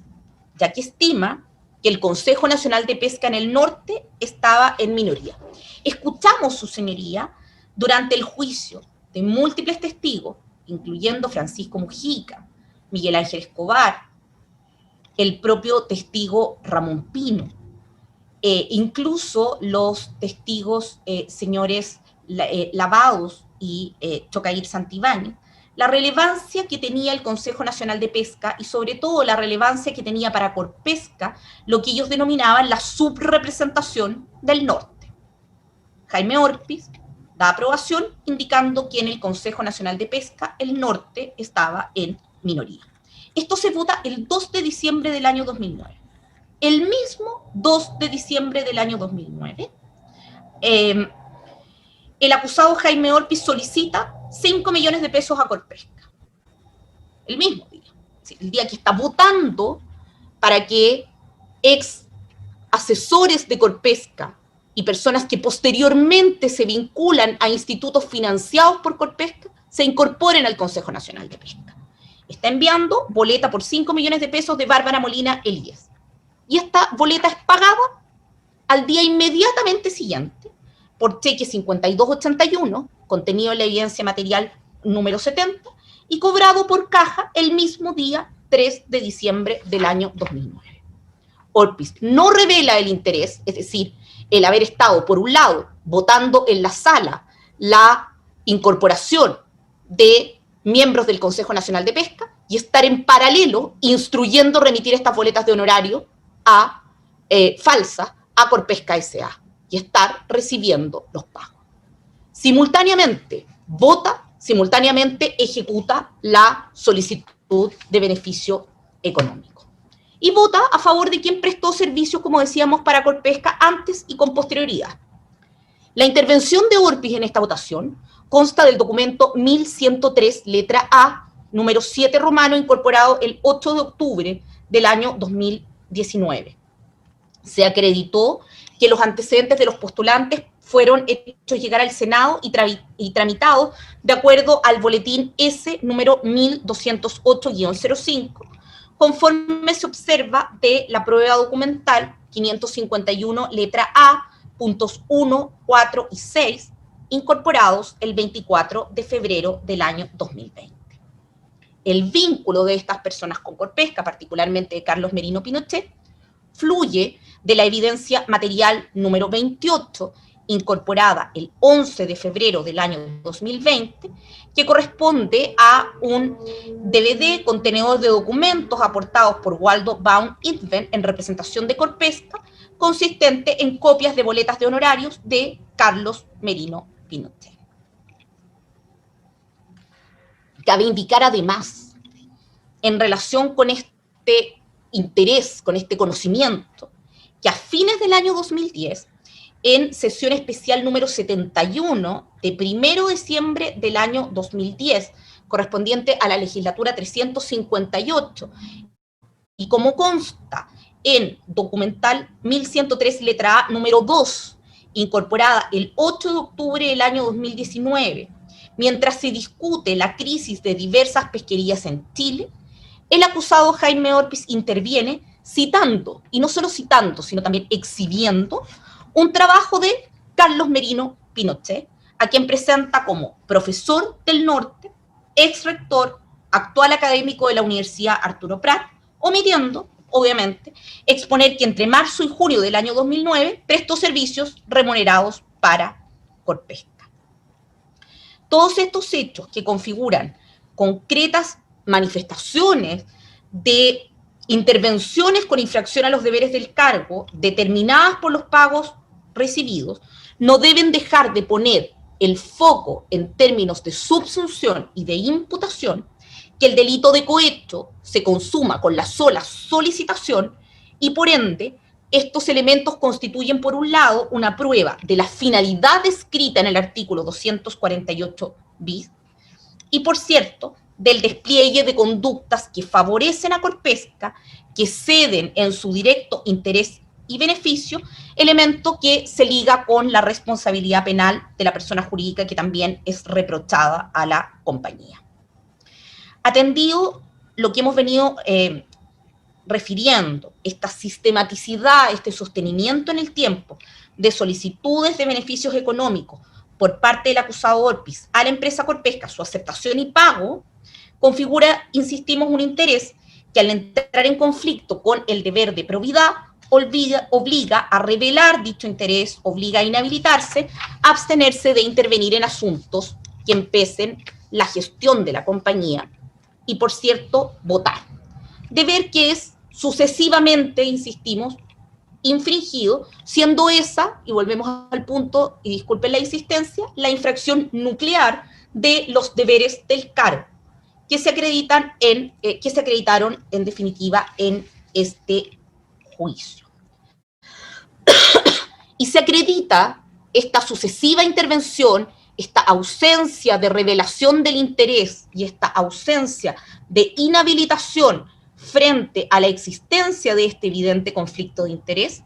ya que estima que el Consejo Nacional de Pesca en el norte estaba en minoría. Escuchamos, su señoría, durante el juicio de múltiples testigos, incluyendo Francisco Mujica, Miguel Ángel Escobar, el propio testigo Ramón Pino, incluso los testigos señores Lavados y Chocair Santibáñez, la relevancia que tenía el Consejo Nacional de Pesca y sobre todo la relevancia que tenía para Corpesca lo que ellos denominaban la subrepresentación del norte. Jaime Orpiz da aprobación indicando que en el Consejo Nacional de Pesca el norte estaba en minoría. Esto se vota el 2 de diciembre del año 2009. El mismo 2 de diciembre del año 2009, el acusado Jaime Orpiz solicita 5 millones de pesos a Corpesca. El mismo día. El día que está votando para que ex asesores de Corpesca y personas que posteriormente se vinculan a institutos financiados por Corpesca se incorporen al Consejo Nacional de Pesca. Está enviando boleta por 5 millones de pesos de Bárbara Molina Elías. Y esta boleta es pagada al día inmediatamente siguiente por cheque 5281, contenido en la evidencia material número 70, y cobrado por caja el mismo día 3 de diciembre del año 2009. Orpiz no revela el interés, es decir, el haber estado, por un lado, votando en la sala la incorporación de miembros del Consejo Nacional de Pesca y estar en paralelo instruyendo remitir estas boletas de honorario falsas a Corpesca S.A. y estar recibiendo los pagos. Simultáneamente vota, simultáneamente ejecuta la solicitud de beneficio económico. Y vota a favor de quien prestó servicios, como decíamos, para Corpesca antes y con posterioridad. La intervención de Orpiz en esta votación consta del documento 1103, letra A, número 7 romano, incorporado el 8 de octubre del año 2019. Se acreditó que los antecedentes de los postulantes fueron hechos llegar al Senado y tramitados de acuerdo al boletín S número 1208-05, conforme se observa de la prueba documental 551, letra A, puntos 1, 4 y 6, incorporados el 24 de febrero del año 2020. El vínculo de estas personas con Corpesca, particularmente de Carlos Merino Pinochet, fluye de la evidencia material número 28 incorporada el 11 de febrero del año 2020, que corresponde a un DVD contenedor de documentos aportados por Waldo Baum Idven en representación de Corpesca, consistente en copias de boletas de honorarios de Carlos Merino Pinochet. Cabe indicar además, en relación con este interés, con este conocimiento, que a fines del año 2010, en sesión especial número 71 de 1 de diciembre del año 2010, correspondiente a la legislatura 358, y como consta en documental 1103 letra A número 2, incorporada el 8 de octubre del año 2019, mientras se discute la crisis de diversas pesquerías en Chile, el acusado Jaime Orpiz interviene citando, y no solo citando, sino también exhibiendo, un trabajo de Carlos Merino Pinochet, a quien presenta como profesor del norte, ex rector, actual académico de la Universidad Arturo Prat, omitiendo, obviamente, exponer que entre marzo y junio del año 2009 prestó servicios remunerados para Corpesca. Todos estos hechos que configuran concretas manifestaciones de intervenciones con infracción a los deberes del cargo, determinadas por los pagos recibidos, no deben dejar de poner el foco en términos de subsunción y de imputación, que el delito de cohecho se consuma con la sola solicitación y por ende estos elementos constituyen por un lado una prueba de la finalidad descrita en el artículo 248 bis y por cierto del despliegue de conductas que favorecen a Corpesca, que ceden en su directo interés y beneficio, elemento que se liga con la responsabilidad penal de la persona jurídica que también es reprochada a la compañía. Atendido lo que hemos venido refiriendo, esta sistematicidad, este sostenimiento en el tiempo de solicitudes de beneficios económicos por parte del acusado Orpiz a la empresa Corpesca, su aceptación y pago, configura, insistimos, un interés que al entrar en conflicto con el deber de probidad, obliga a revelar dicho interés, obliga a inhabilitarse, a abstenerse de intervenir en asuntos que empecen la gestión de la compañía y, por cierto, votar. Deber que es sucesivamente, insistimos, infringido, siendo esa, y volvemos al punto, y disculpen la insistencia, la infracción nuclear de los deberes del cargo, que se acreditaron en definitiva en este juicio. Y se acredita esta sucesiva intervención, esta ausencia de revelación del interés y esta ausencia de inhabilitación frente a la existencia de este evidente conflicto de interés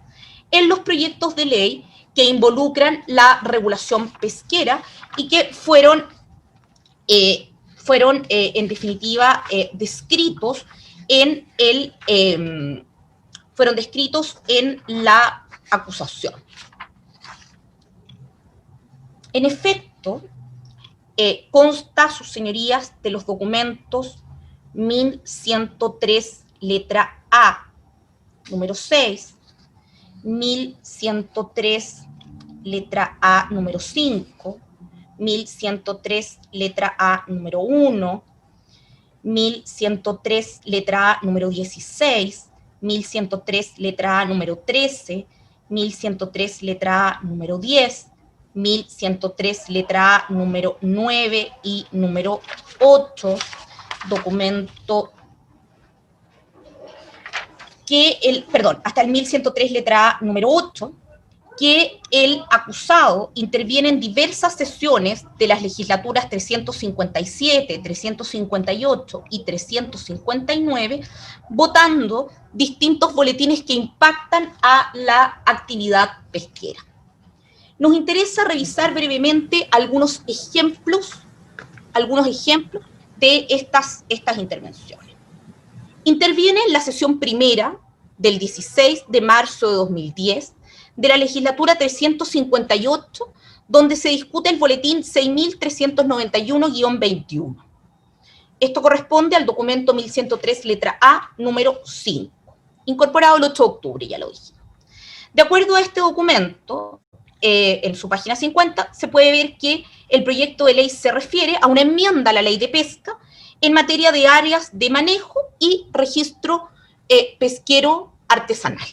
en los proyectos de ley que involucran la regulación pesquera y que fueron en definitiva descritos en la acusación. En efecto, consta, sus señorías, de los documentos 1103 letra A, número 6, 1103 letra A, número 5, 1103 letra A, número 1, 1103 letra A, número 16, 1103 letra A, número 13, 1103 letra A, número 10, 1103 letra A, número 9 y número 8, documento hasta el 1103 letra A, número 8, que el acusado interviene en diversas sesiones de las legislaturas 357, 358 y 359, votando distintos boletines que impactan a la actividad pesquera. Nos interesa revisar brevemente algunos ejemplos de estas intervenciones. Interviene en la sesión primera del 16 de marzo de 2010 de la legislatura 358, donde se discute el boletín 6.391-21. Esto corresponde al documento 1103 letra A, número 5, incorporado el 8 de octubre, ya lo dije. De acuerdo a este documento, en su página 50, se puede ver que el proyecto de ley se refiere a una enmienda a la ley de pesca en materia de áreas de manejo y registro pesquero artesanal.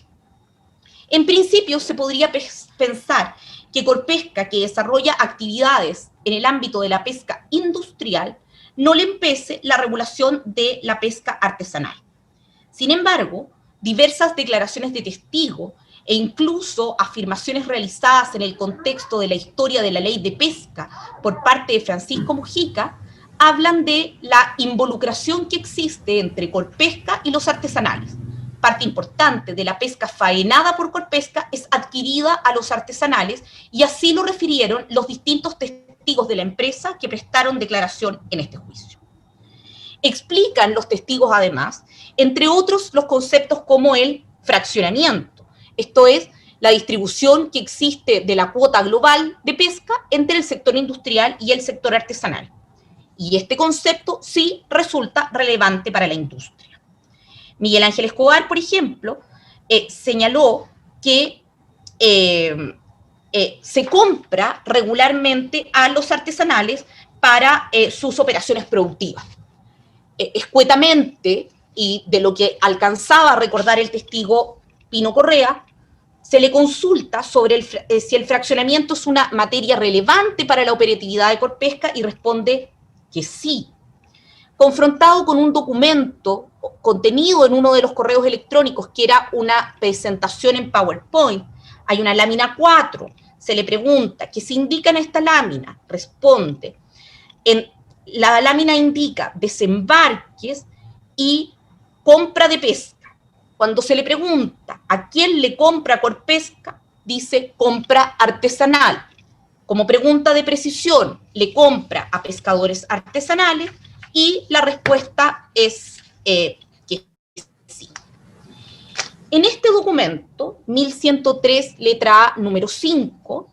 En principio, se podría pensar que Corpesca, que desarrolla actividades en el ámbito de la pesca industrial, no le impese la regulación de la pesca artesanal. Sin embargo, diversas declaraciones de testigo e incluso afirmaciones realizadas en el contexto de la historia de la ley de pesca por parte de Francisco Mujica hablan de la involucración que existe entre Corpesca y los artesanales. Parte importante de la pesca faenada por Corpesca es adquirida a los artesanales, y así lo refirieron los distintos testigos de la empresa que prestaron declaración en este juicio. Explican los testigos además, entre otros, los conceptos como el fraccionamiento, esto es, la distribución que existe de la cuota global de pesca entre el sector industrial y el sector artesanal. Y este concepto sí resulta relevante para la industria. Miguel Ángel Escobar, por ejemplo, señaló que se compra regularmente a los artesanales para sus operaciones productivas. Escuetamente, y de lo que alcanzaba a recordar el testigo Pino Correa, se le consulta sobre si el fraccionamiento es una materia relevante para la operatividad de Corpesca, y responde que sí. Confrontado con un documento contenido en uno de los correos electrónicos, que era una presentación en PowerPoint, hay una lámina 4, se le pregunta, ¿qué se indica en esta lámina? Responde, la lámina indica desembarques y compra de pesca. Cuando se le pregunta a quién le compra Corpesca, dice compra artesanal. Como pregunta de precisión, le compra a pescadores artesanales, y la respuesta es que sí. En este documento, 1103, letra A, número 5,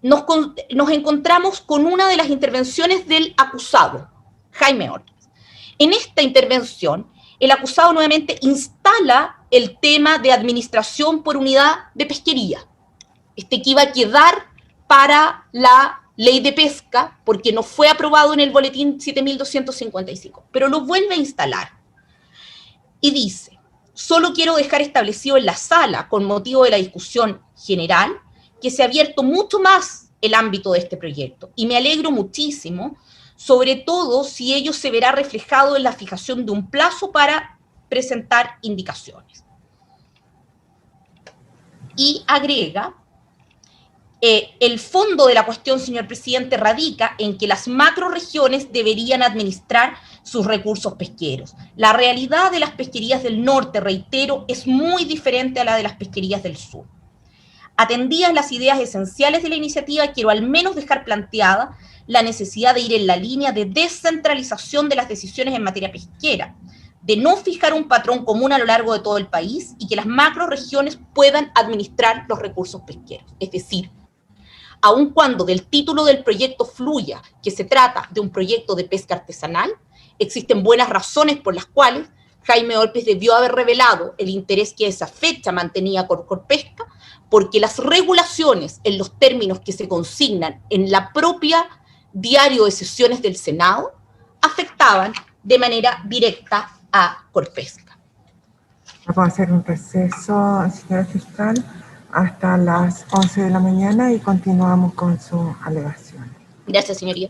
nos encontramos con una de las intervenciones del acusado, Jaime Ortiz. En esta intervención, el acusado nuevamente instala el tema de administración por unidad de pesquería. Que iba a quedar para la ley de pesca, porque no fue aprobado en el boletín 7255, pero lo vuelve a instalar. Y dice, solo quiero dejar establecido en la sala, con motivo de la discusión general, que se ha abierto mucho más el ámbito de este proyecto, y me alegro muchísimo, sobre todo si ello se verá reflejado en la fijación de un plazo para presentar indicaciones. Y agrega, el fondo de la cuestión, señor presidente, radica en que las macroregiones deberían administrar sus recursos pesqueros. La realidad de las pesquerías del norte, reitero, es muy diferente a la de las pesquerías del sur. Atendidas las ideas esenciales de la iniciativa, quiero al menos dejar planteada la necesidad de ir en la línea de descentralización de las decisiones en materia pesquera, de no fijar un patrón común a lo largo de todo el país, y que las macroregiones puedan administrar los recursos pesqueros. Es decir, aun cuando del título del proyecto fluya que se trata de un proyecto de pesca artesanal, existen buenas razones por las cuales Jaime Ortiz debió haber revelado el interés que a esa fecha mantenía Corpesca, porque las regulaciones en los términos que se consignan en la propia diario de sesiones del Senado afectaban de manera directa a Corpesca.
Vamos a hacer un receso, señora fiscal, hasta las 11 de la mañana, y continuamos con su alegación.
Gracias, señoría.